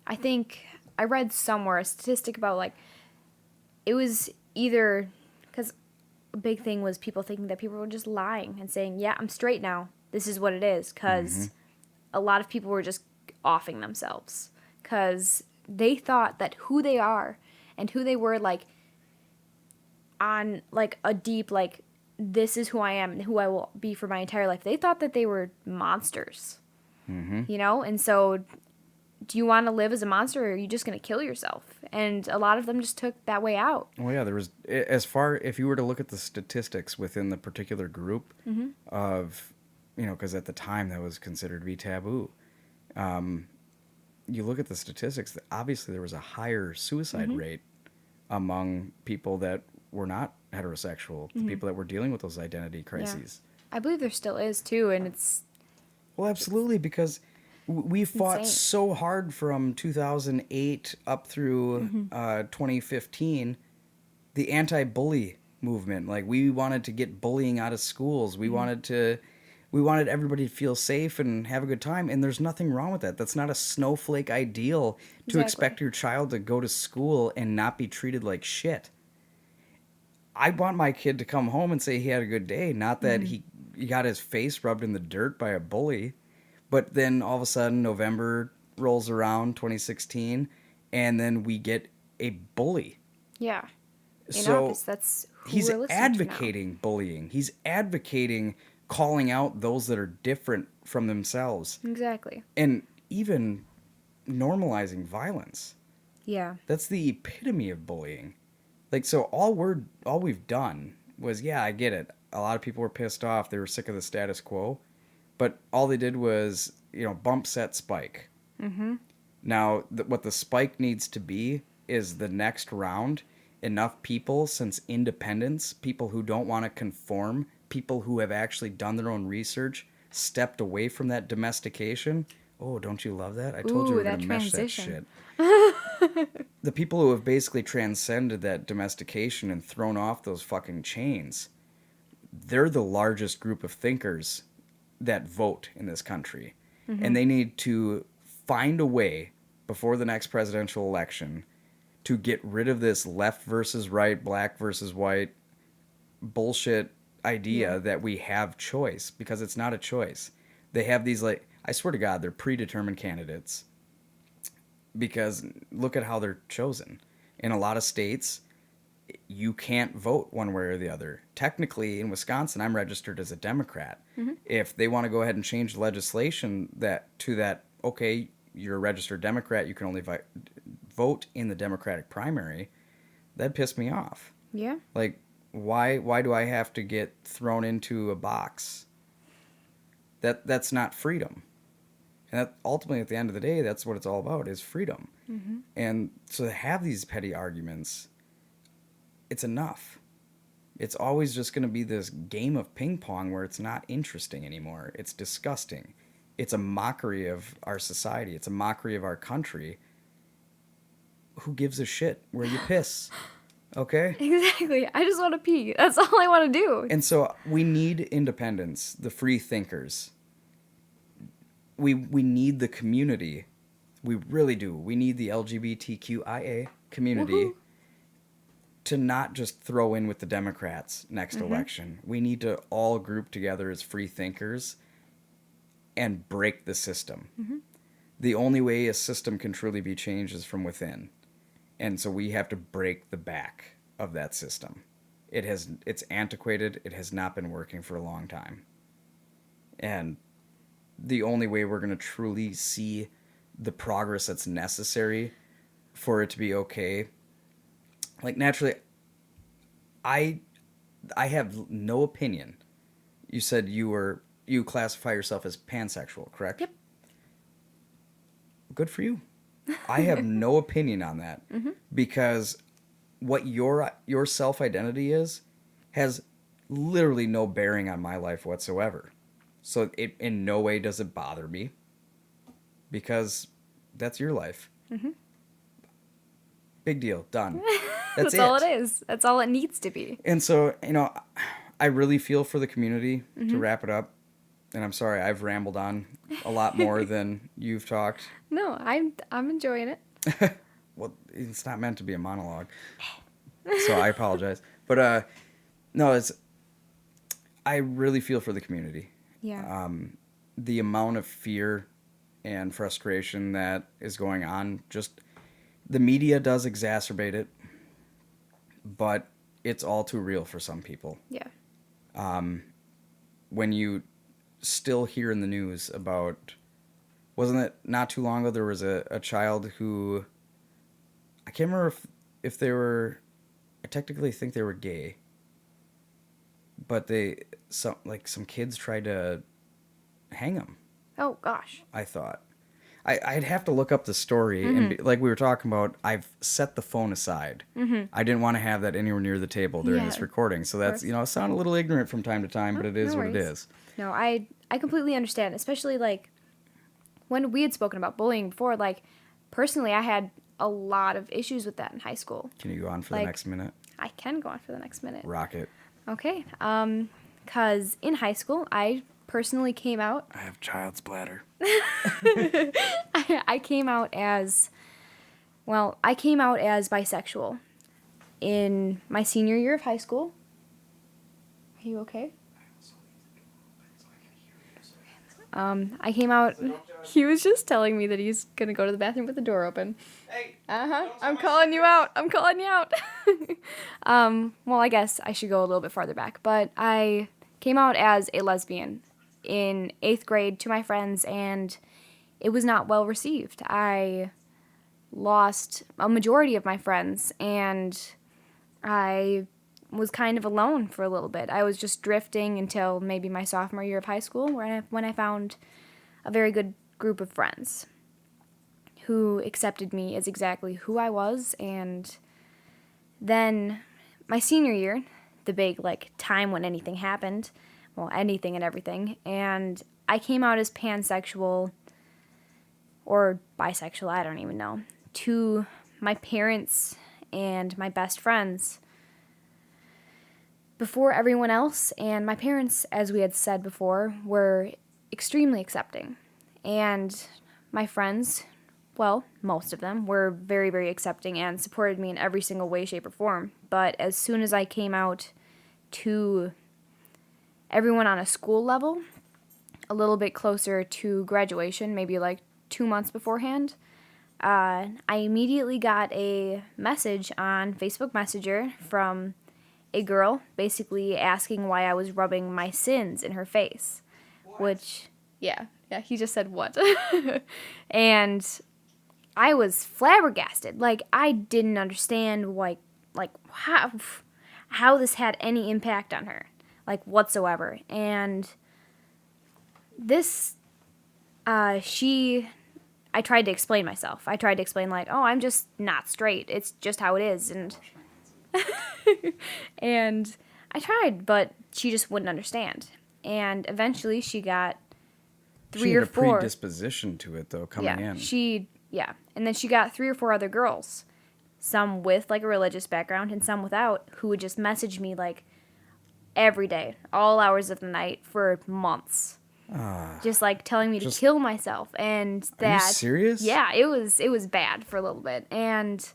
I think I read somewhere a statistic about like it was either because a big thing was people thinking that people were just lying and saying, yeah, I'm straight now. This is what it is. Because a lot of people were just offing themselves. Because they thought that who they are and who they were, like, on, like, a deep, like, this is who I am and who I will be for my entire life. They thought that they were monsters. You know? And so, do you want to live as a monster or are you just going to kill yourself? And a lot of them just took that way out. Well, yeah, there was, if you were to look at the statistics within the particular group of, because at the time that was considered to be taboo, you look at the statistics, obviously there was a higher suicide rate among people that were not heterosexual, the people that were dealing with those identity crises. Yeah. I believe there still is, too, and it's... Well, absolutely, because we fought insane. so hard from 2008 up through 2015, the anti-bully movement. Like, we wanted to get bullying out of schools. We wanted everybody to feel safe and have a good time, and there's nothing wrong with that. That's not a snowflake ideal to expect your child to go to school and not be treated like shit. I want my kid to come home and say he had a good day, not that he got his face rubbed in the dirt by a bully. But then all of a sudden November rolls around, 2016, and then we get a bully. Yeah. In So office, that's who he's we're listening advocating bullying. He's advocating calling out those that are different from themselves. to now. Exactly. And even normalizing violence. Yeah. That's the epitome of bullying. Like, so all we've done was, yeah, I get it. A lot of people were pissed off. They were sick of the status quo. But all they did was, bump set spike. Mm-hmm. Now, what the spike needs to be is the next round, enough people since independence, people who don't want to conform, people who have actually done their own research, stepped away from that domestication. Oh, don't you love that? I told you we Ooh, were going that to mesh that shit. transition. The people who have basically transcended that domestication and thrown off those fucking chains, they're the largest group of thinkers that vote in this country. Mm-hmm. And they need to find a way before the next presidential election to get rid of this left versus right, black versus white bullshit idea that we have choice, because it's not a choice. They have these, like, I swear to God, they're predetermined candidates, because look at how they're chosen. In a lot of states, you can't vote one way or the other. Technically, in Wisconsin, I'm registered as a Democrat. Mm-hmm. If they want to go ahead and change the legislation okay, you're a registered Democrat, you can only vote in the Democratic primary, that'd piss me off. Yeah. Like, why do I have to get thrown into a box? That's not freedom. And that, ultimately, at the end of the day, that's what it's all about, is freedom. Mm-hmm. And so to have these petty arguments, it's enough. It's always just going to be this game of ping pong where it's not interesting anymore. It's disgusting. It's a mockery of our society. It's a mockery of our country. Who gives a shit where you piss? Okay? Exactly. I just want to pee. That's all I want to do. And so we need independence, the free thinkers. We need the community. We really do. We need the LGBTQIA community. Woohoo. To not just throw in with the Democrats next election. We need to all group together as free thinkers and break the system. Mm-hmm. The only way a system can truly be changed is from within. And so we have to break the back of that system. It's antiquated. It has not been working for a long time. And the only way we're going to truly see the progress that's necessary for it to be okay, like, naturally, I have no opinion. You said you classify yourself as pansexual, correct? Yep. Good for you. I have no opinion on that, because what your self-identity is has literally no bearing on my life whatsoever. So it in no way does it bother me, because that's your life. Mm-hmm. Big deal. Done. That's all it is. That's all it needs to be. And so, I really feel for the community, to wrap it up. And I'm sorry, I've rambled on a lot more than you've talked. No, I'm enjoying it. Well, it's not meant to be a monologue. So I apologize. But no, I really feel for the community. Yeah. The amount of fear and frustration that is going on, just the media does exacerbate it, but it's all too real for some people. Yeah. When you still hear in the news about, wasn't it not too long ago, there was a child who, I can't remember if they were, I technically think they were gay, but some kids tried to hang him. Oh, gosh. I thought. I'd have to look up the story, and like we were talking about, I've set the phone aside. Mm-hmm. I didn't want to have that anywhere near the table during this recording, so that's, I sound a little ignorant from time to time, but it is what it is. No, I completely understand, especially, like, when we had spoken about bullying before, like, personally, I had a lot of issues with that in high school. Can you go on for the next minute? I can go on for the next minute. Rock it. Okay. Because in high school, I personally came out. I have child's bladder. I came out as bisexual in my senior year of high school. Are you okay? I came out. He was just telling me that he's gonna go to the bathroom with the door open. Hey. I'm calling you out. I'm calling you out. Well, I guess I should go a little bit farther back, but I came out as a lesbian in 8th grade to my friends, and it was not well received. I lost a majority of my friends, and I was kind of alone for a little bit. I was just drifting until maybe my sophomore year of high school, when I found a very good group of friends who accepted me as exactly who I was. And then my senior year, the big like time when anything happened, well, anything and everything, and I came out as pansexual or bisexual, I don't even know, to my parents and my best friends before everyone else. And my parents, as we had said before, were extremely accepting. And my friends, well, most of them, were very, very accepting and supported me in every single way, shape, or form. But as soon as I came out to everyone on a school level, a little bit closer to graduation, maybe like 2 months beforehand, I immediately got a message on Facebook Messenger from a girl basically asking why I was rubbing my sins in her face. What? Which, yeah, he just said what. And I was flabbergasted. Like, I didn't understand, like how this had any impact on her, like, whatsoever. And this, I tried to explain myself. I tried to explain, like, oh, I'm just not straight. It's just how it is. And and I tried, but she just wouldn't understand. And eventually she got three she had or a four. predisposition to it, though, coming in. And then she got 3 or 4 other girls, some with, like, a religious background and some without, who would just message me, like, every day, all hours of the night for months. Just like telling me to kill myself. And that, are you serious? Yeah, it was bad for a little bit. And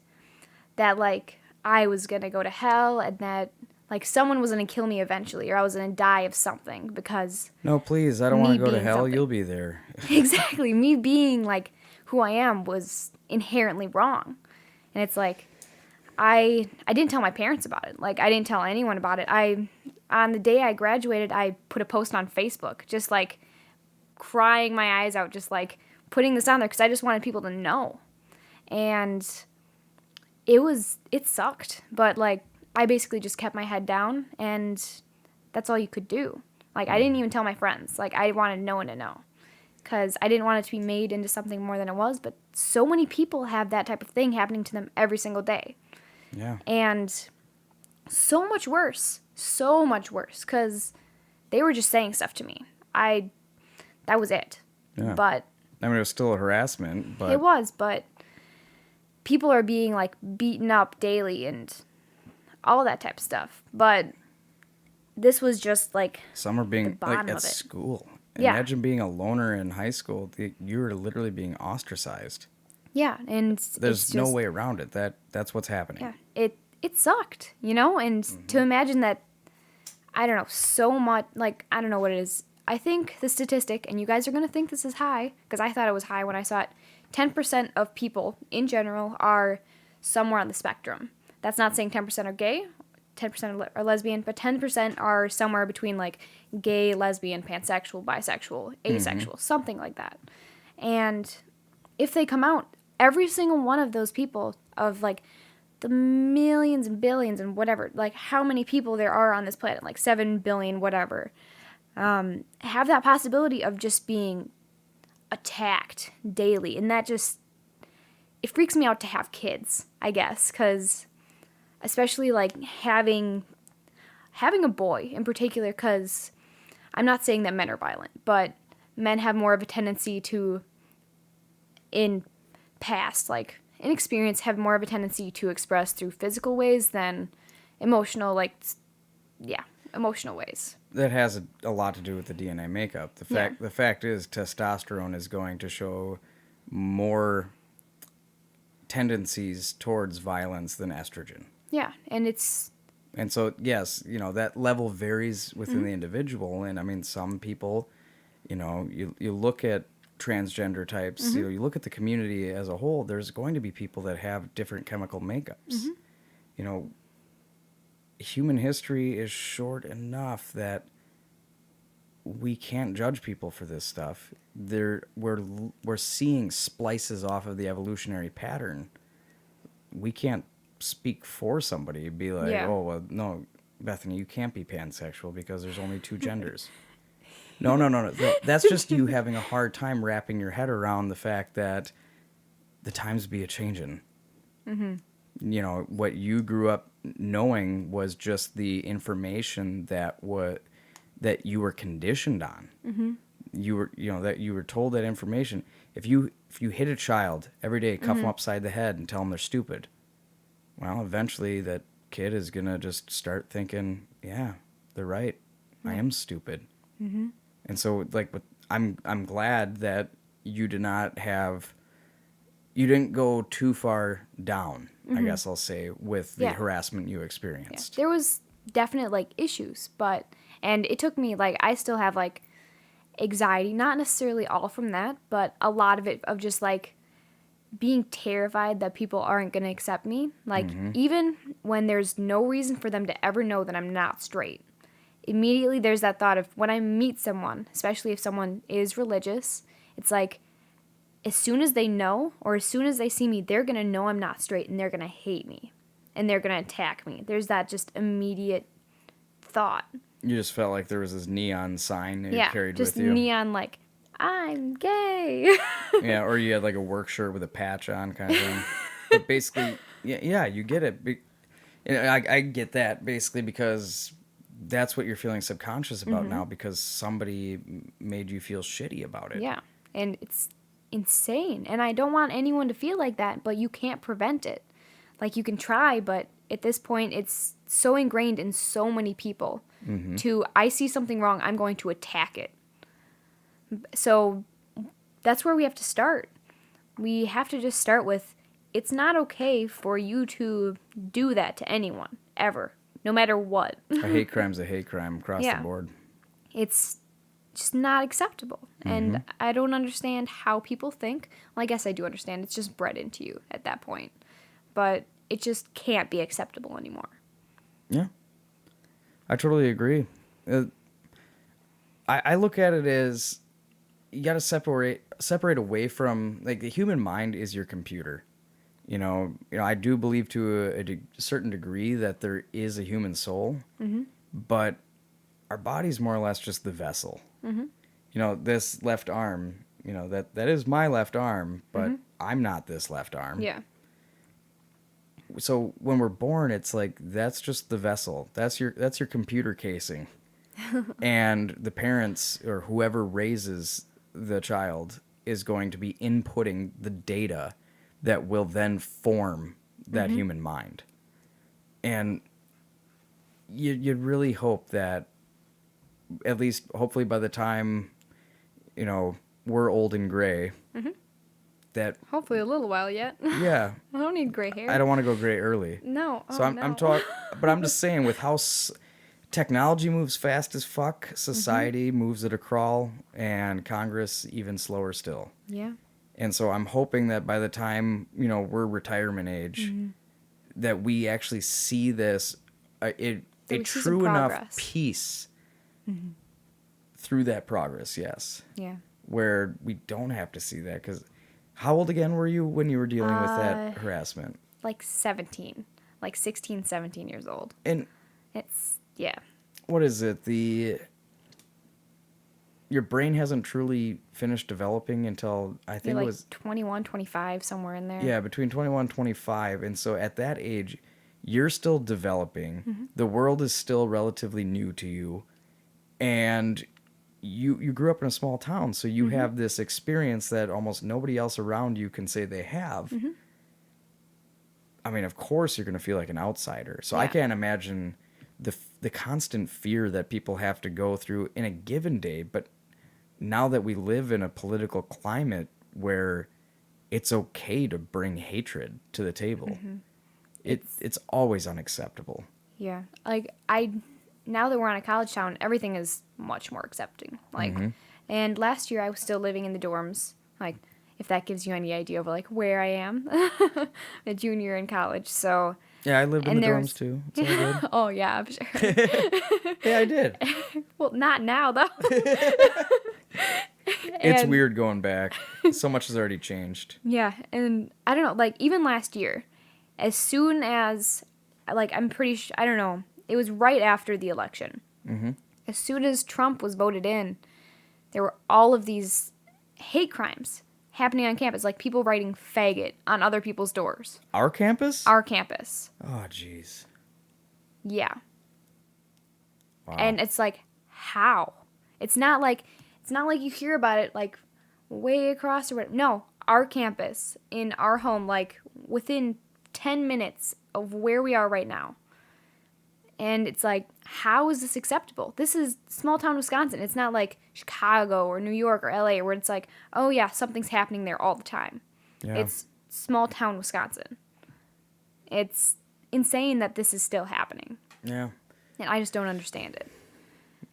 that, like, I was gonna go to hell, and that, like, someone was gonna kill me eventually, or I was gonna die of something, because No, please, I don't want to go to hell. something. You'll be there. Exactly. Me being, like, who I am was inherently wrong. And it's like, I didn't tell my parents about it. Like, I didn't tell anyone about it. On the day I graduated, I put a post on Facebook, just, like, crying my eyes out, just, like, putting this on there, because I just wanted people to know. And it sucked. But, like, I basically just kept my head down, and that's all you could do. Like, I didn't even tell my friends. Like, I wanted no one to know, because I didn't want it to be made into something more than it was. But so many people have that type of thing happening to them every single day. Yeah. And so much worse, because they were just saying stuff to me. That was it. Yeah. But I mean, it was still a harassment, but... It was, but people are being, like, beaten up daily and all that type of stuff. But this was just, like, some are being, like, at of it. school. Yeah. Imagine being a loner in high school. You were literally being ostracized. Yeah, and There's no way around it. That's what's happening. Yeah, it sucked, you know? And to imagine that, I don't know, so much, like, I don't know what it is. I think the statistic, and you guys are going to think this is high, because I thought it was high when I saw it, 10% of people in general are somewhere on the spectrum. That's not saying 10% are gay, 10% are lesbian, but 10% are somewhere between, like, gay, lesbian, pansexual, bisexual, asexual, something like that. And if they come out, every single one of those people, of, like, the millions and billions and whatever, like, how many people there are on this planet, like 7 billion, whatever, have that possibility of just being attacked daily. And that just, it freaks me out to have kids, I guess, because especially, like, having a boy in particular, because I'm not saying that men are violent, but men have more of a tendency to, in past, like, in experience, have more of a tendency to express through physical ways than emotional, like, emotional ways. That has a lot to do with the DNA makeup. The fact is, testosterone is going to show more tendencies towards violence than estrogen. Yeah, and so, yes, that level varies within the individual. And, I mean, some people, you look at transgender types, you look at the community as a whole, there's going to be people that have different chemical makeups. Human history is short enough that we can't judge people for this stuff. We're seeing splices off of the evolutionary pattern. We can't speak for somebody, be like, oh, well, no, Bethany, you can't be pansexual because there's only two genders. No. That's just you having a hard time wrapping your head around the fact that the times be a changing. You know, what you grew up knowing was just the information that you were conditioned on. You were told that information. If you hit a child every day, cuff them upside the head and tell them they're stupid, well, eventually that kid is gonna just start thinking, yeah, they're right. I am stupid. And so, like, I'm glad that you didn't go too far down, I guess I'll say, with the harassment you experienced. There was definite, like, issues, and it took me, like, I still have, like, anxiety, not necessarily all from that, but a lot of it of just, like, being terrified that people aren't going to accept me. Like, even when there's no reason for them to ever know that I'm not straight, immediately there's that thought of when I meet someone, especially if someone is religious, it's like, as soon as they know or as soon as they see me, they're going to know I'm not straight and they're going to hate me and they're going to attack me. There's that just immediate thought. You just felt like there was this neon sign that you carried just with you. Neon, like, I'm gay. Yeah, or you had like a work shirt with a patch on kind of thing. But basically, yeah, you get it. I get that basically because that's what you're feeling subconscious about now because somebody made you feel shitty about it. Yeah, and it's insane. And I don't want anyone to feel like that, but you can't prevent it. Like, you can try, but at this point, it's so ingrained in so many people I see something wrong, I'm going to attack it. So that's where we have to start. We have to just start with, it's not okay for you to do that to anyone, ever, no matter what. A hate crime's a hate crime across the board. It's just not acceptable. And I don't understand how people think. Well, I guess I do understand. It's just bred into you at that point. But it just can't be acceptable anymore. Yeah. I totally agree. I look at it as you got to separate away from, like, the human mind is your computer. You know, I do believe to a certain degree that there is a human soul, but our body's more or less just the vessel. You know, this left arm, you know, that is my left arm, but I'm not this left arm. Yeah. So when we're born, it's like, that's just the vessel. That's your computer casing. And the parents or whoever raises the child is going to be inputting the data that will then form that human mind. And you'd really hope that, at least hopefully by the time, you know, we're old and gray, that... Hopefully a little while yet. Yeah. I don't need gray hair. I don't want to go gray early. No. So I'm talking... But I'm just saying, with how technology moves fast as fuck, society moves at a crawl, and Congress even slower still. Yeah. And so I'm hoping that by the time, you know, we're retirement age, that we actually see this, a true enough peace through that progress, yes. Yeah. Where we don't have to see that. Because how old again were you when you were dealing with that harassment? Like 17. Like 16, 17 years old. And it's, yeah. What is it? Your brain hasn't truly finished developing until, I think, like it was 21, 25, somewhere in there. Yeah, between 21 and 25. And so at that age, you're still developing. The world is still relatively new to you. And you grew up in a small town, so you have this experience that almost nobody else around you can say they have. I mean, of course you're going to feel like an outsider. So I can't imagine the constant fear that people have to go through in a given day. But now that we live in a political climate where it's okay to bring hatred to the table, it's always unacceptable. Yeah. Like, now that we're on a college town, everything is much more accepting. Like, and last year I was still living in the dorms. Like, if that gives you any idea of, like, where I am, a junior in college. So yeah, I lived in the dorms too. It's all good. Oh yeah, I'm sure. Yeah, I did. Well, not now though. It's weird going back. So much has already changed. Yeah, and I don't know, like, even last year, as soon as, like, I'm pretty sure, I don't know, it was right after the election. As soon as Trump was voted in, there were all of these hate crimes happening on campus, like people writing faggot on other people's doors. Our campus? Our campus. Oh, jeez. Yeah. Wow. And it's like, how? It's not like you hear about it like way across or whatever. No, our campus in our home, like within 10 minutes of where we are right now. And it's like, how is this acceptable? This is small town Wisconsin. It's not like Chicago or New York or LA where it's like, oh yeah, something's happening there all the time. Yeah. It's small town Wisconsin. It's insane that this is still happening. Yeah. And I just don't understand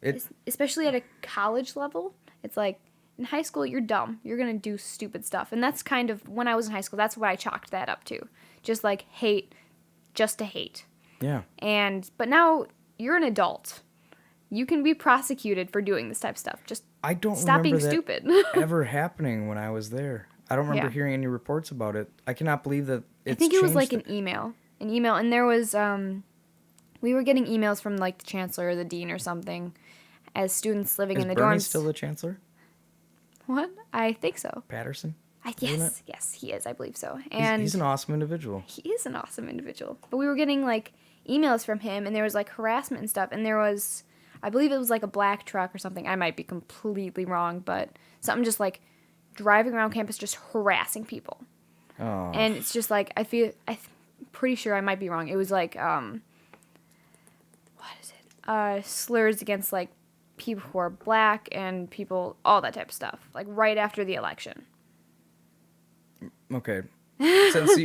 it. Especially at a college level. It's like, in high school, you're dumb. You're going to do stupid stuff. And that's kind of, when I was in high school, that's what I chalked that up to. Just like hate, just to hate. Yeah. But now you're an adult. You can be prosecuted for doing this type of stuff. Just I don't stop being remember stupid. that ever happening when I was there. I don't remember Yeah. hearing any reports about it. I cannot believe that it's I think it was like changed an email. And there was, we were getting emails from like the chancellor or the dean or something as students living Is in the Bernie dorms. still the chancellor? What? I think so. Patterson? Yes, he is. I believe so. He's, And he's an awesome individual. he is an awesome individual. But we were getting like emails from him, and there was like harassment and stuff. And there was, I believe it was like a black truck or something. I might be completely wrong, but something just like driving around campus just harassing people. Oh. And it's just like, I'm pretty sure I might be wrong. It was like, what is it? Slurs against like people who are black and people, all that type of stuff. Like right after the election. Okay.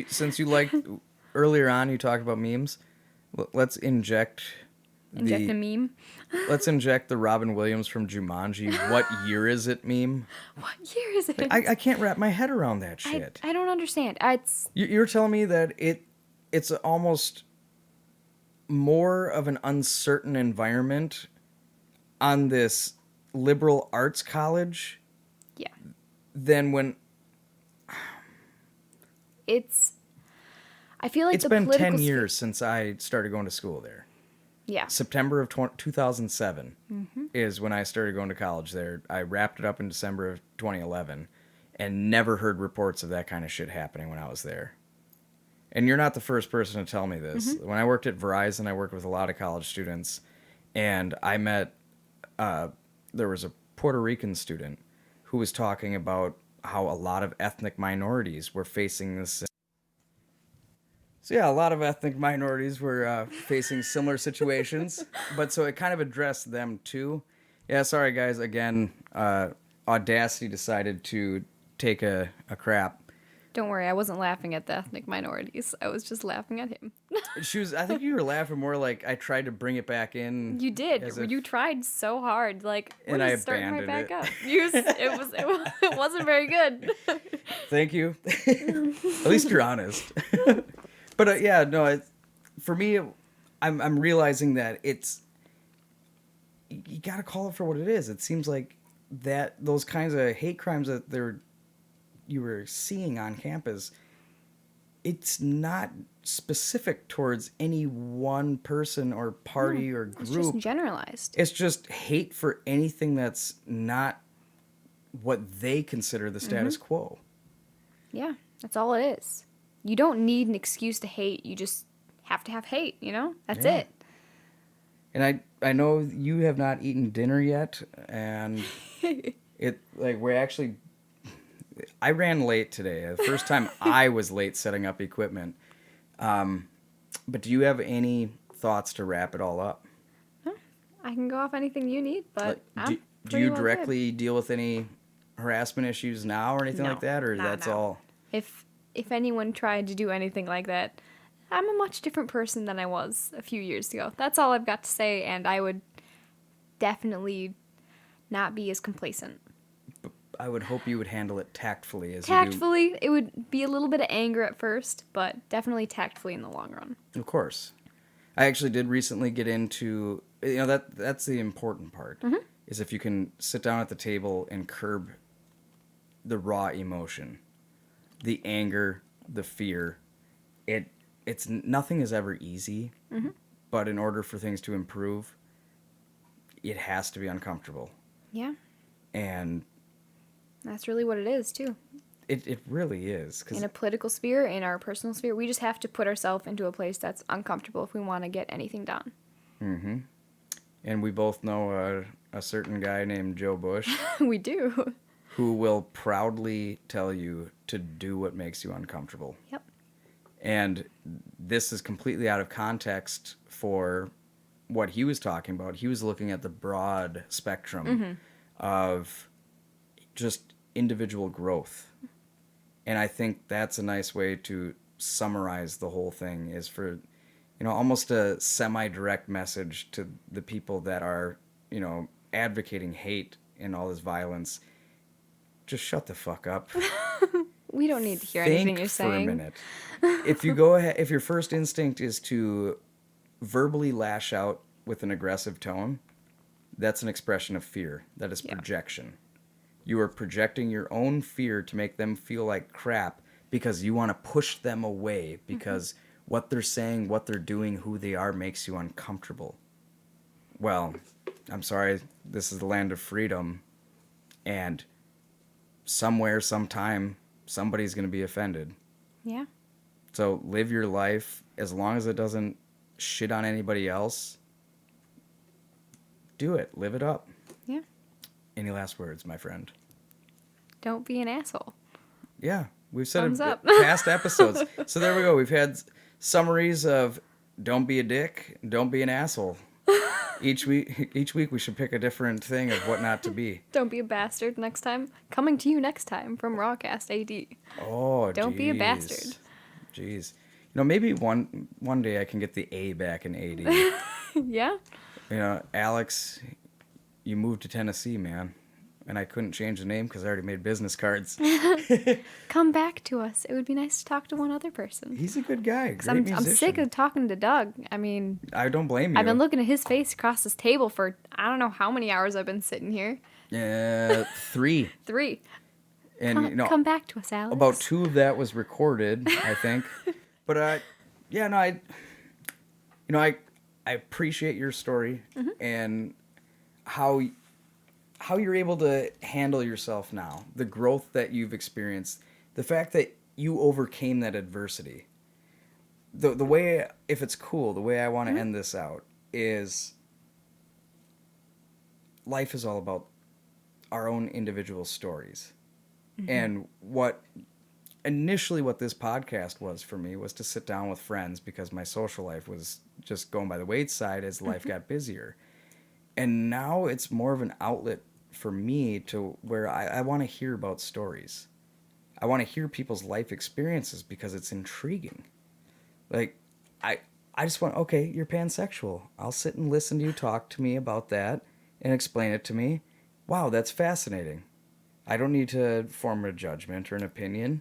Since you liked earlier on, you talked about memes. Let's inject Inject a meme. Let's inject the Robin Williams from Jumanji. What year is it meme? What year is it? I can't wrap my head around that shit. I don't understand. It's You're telling me that it's almost more of an uncertain environment on this liberal arts college yeah. than when I feel like it's the been political 10 years since I started going to school there. Yeah. September of 2007 is when I started going to college there. I wrapped it up in December of 2011 and never heard reports of that kind of shit happening when I was there. And you're not the first person to tell me this. When I worked at Verizon, I worked with a lot of college students, and I met, there was a Puerto Rican student who was talking about how a lot of ethnic minorities were facing this. So yeah, a lot of ethnic minorities were facing similar situations, but so it kind of addressed them too. Yeah, sorry guys, again, Audacity decided to take a crap. Don't worry, I wasn't laughing at the ethnic minorities. I was just laughing at him. I think you were laughing more like I tried to bring it back in. You did. as if- You tried so hard. Like, we're And I just starting right abandoned back it. up. It wasn't very good. Thank you. At least you're honest. But yeah, no. For me, I'm realizing that you got to call it for what it is. It seems like that those kinds of hate crimes that you were seeing on campus, it's not specific towards any one person or party or group. It's just generalized. It's just hate for anything that's not what they consider the status quo. Yeah, that's all it is. You don't need an excuse to hate. You just have to have hate, you know? That's Yeah. it. And I know you have not eaten dinner yet, and I ran late today. The first time I was late setting up equipment. But do you have any thoughts to wrap it all up? I can go off anything you need, but Do you directly deal with any harassment issues now or anything No, like that, or not that's now. all? If anyone tried to do anything like that, I'm a much different person than I was a few years ago. That's all I've got to say, and I would definitely not be as complacent. I would hope you would handle it tactfully as you Tactfully, it would be a little bit of anger at first, but definitely tactfully in the long run. do. Of course. I actually did recently get into, that's the important part, is if you can sit down at the table and curb the raw emotion, the anger, the fear. It's nothing is ever easy, But in order for things to improve, it has to be uncomfortable. Yeah. And That's really what it is, too. it really is. 'Cause In a political sphere, in our personal sphere, we just have to put ourselves into a place that's uncomfortable if we want to get anything done. Mm-hmm. And we both know a certain guy named Joe Bush We do. who will proudly tell you to do what makes you uncomfortable. Yep. And this is completely out of context for what he was talking about. He was looking at the broad spectrum of just individual growth. And I think that's a nice way to summarize the whole thing, is for, almost a semi-direct message to the people that are, advocating hate and all this violence. Just shut the fuck up. We don't need to hear Think anything you're for saying. a minute. If you go ahead, if your first instinct is to verbally lash out with an aggressive tone, that's an expression of fear. That is projection. You are projecting your own fear to make them feel like crap because you want to push them away because what they're saying, what they're doing, who they are makes you uncomfortable. Well, I'm sorry, this is the land of freedom, and somewhere, sometime, somebody's going to be offended. Yeah. So live your life as long as it doesn't shit on anybody else. Do it. Live it up. Yeah. Any last words, my friend? Don't be an asshole. Yeah, we've said Thumbs it up. past episodes. So there we go. We've had summaries of don't be a dick, don't be an asshole. Each week we should pick a different thing of what not to be. Don't be a bastard next time. Coming to you next time from Rawcast AD. Oh, Don't be a jeez. bastard. Jeez. Maybe one day I can get the A back in AD. Yeah? Alex, you moved to Tennessee, man. And I couldn't change the name because I already made business cards. Come back to us. It would be nice to talk to one other person. He's a good guy. Great I'm musician. sick of talking to Doug. I mean, I don't blame you. I've been looking at his face across this table for I don't know how many hours I've been sitting here. 3. 3. And Come back to us, Alex. about 2 of that was recorded, I think. But I appreciate your story and how you're able to handle yourself now, the growth that you've experienced, the fact that you overcame that adversity. The way, if it's cool, the way I want to end this out is life is all about our own individual stories. And what this podcast was for me was to sit down with friends because my social life was just going by the wayside as life got busier. And now it's more of an outlet for me to where I want to hear about stories. I want to hear people's life experiences because it's intriguing. Like, I just want, okay, you're pansexual. I'll sit and listen to you talk to me about that and explain it to me. Wow, that's fascinating. I don't need to form a judgment or an opinion.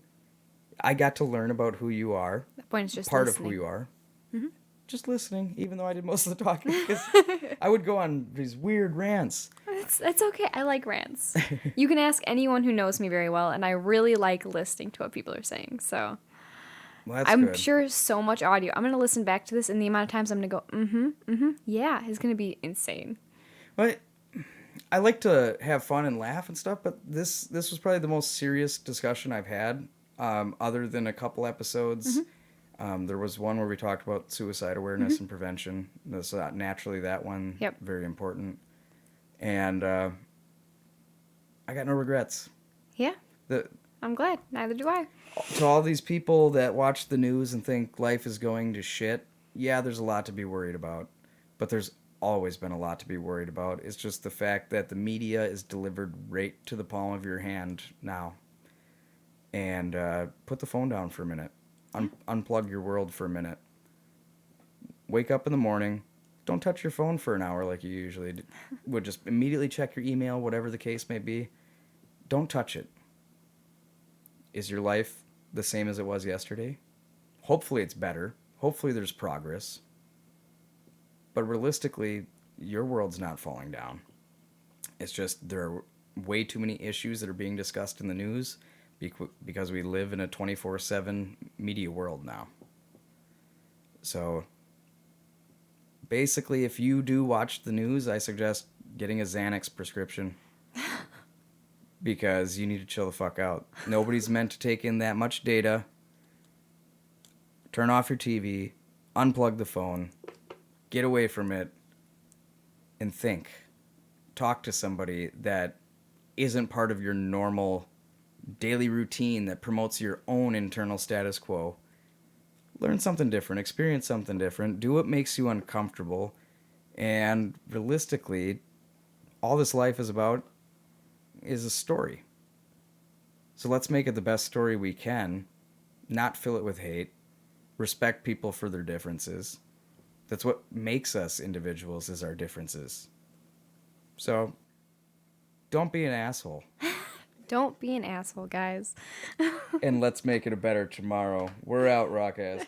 I got to learn about who you are. The point is just part listening. of who you are. Just listening, even though I did most of the talking. Because I would go on these weird rants. It's okay. I like rants. You can ask anyone who knows me very well, and I really like listening to what people are saying. So Well, that's I'm good. sure so much audio. I'm going to listen back to this, and the amount of times I'm going to go, yeah, is going to be insane. But I like to have fun and laugh and stuff, but this was probably the most serious discussion I've had, other than a couple episodes. There was one where we talked about suicide awareness and prevention. So naturally, that one, very important. And I got no regrets. Yeah, I'm glad. Neither do I. To all these people that watch the news and think life is going to shit, yeah, there's a lot to be worried about. But there's always been a lot to be worried about. It's just the fact that the media is delivered right to the palm of your hand now. And put the phone down for a minute. Unplug your world for a minute. Wake up in the morning. Don't touch your phone for an hour like you usually would. Just immediately check your email, whatever the case may be. Don't touch it. Is your life the same as it was yesterday? Hopefully it's better. Hopefully there's progress. But realistically, your world's not falling down. It's just there are way too many issues that are being discussed in the news because we live in a 24/7 media world now. So basically, if you do watch the news, I suggest getting a Xanax prescription. Because you need to chill the fuck out. Nobody's meant to take in that much data. Turn off your TV, unplug the phone, get away from it, and think. Talk to somebody that isn't part of your normal daily routine that promotes your own internal status quo. Learn something different, experience something different, do what makes you uncomfortable, and realistically, all this life is about is a story. So let's make it the best story we can, not fill it with hate, respect people for their differences. That's what makes us individuals, is our differences. So don't be an asshole. Don't be an asshole, guys. And let's make it a better tomorrow. We're out, Rawcast.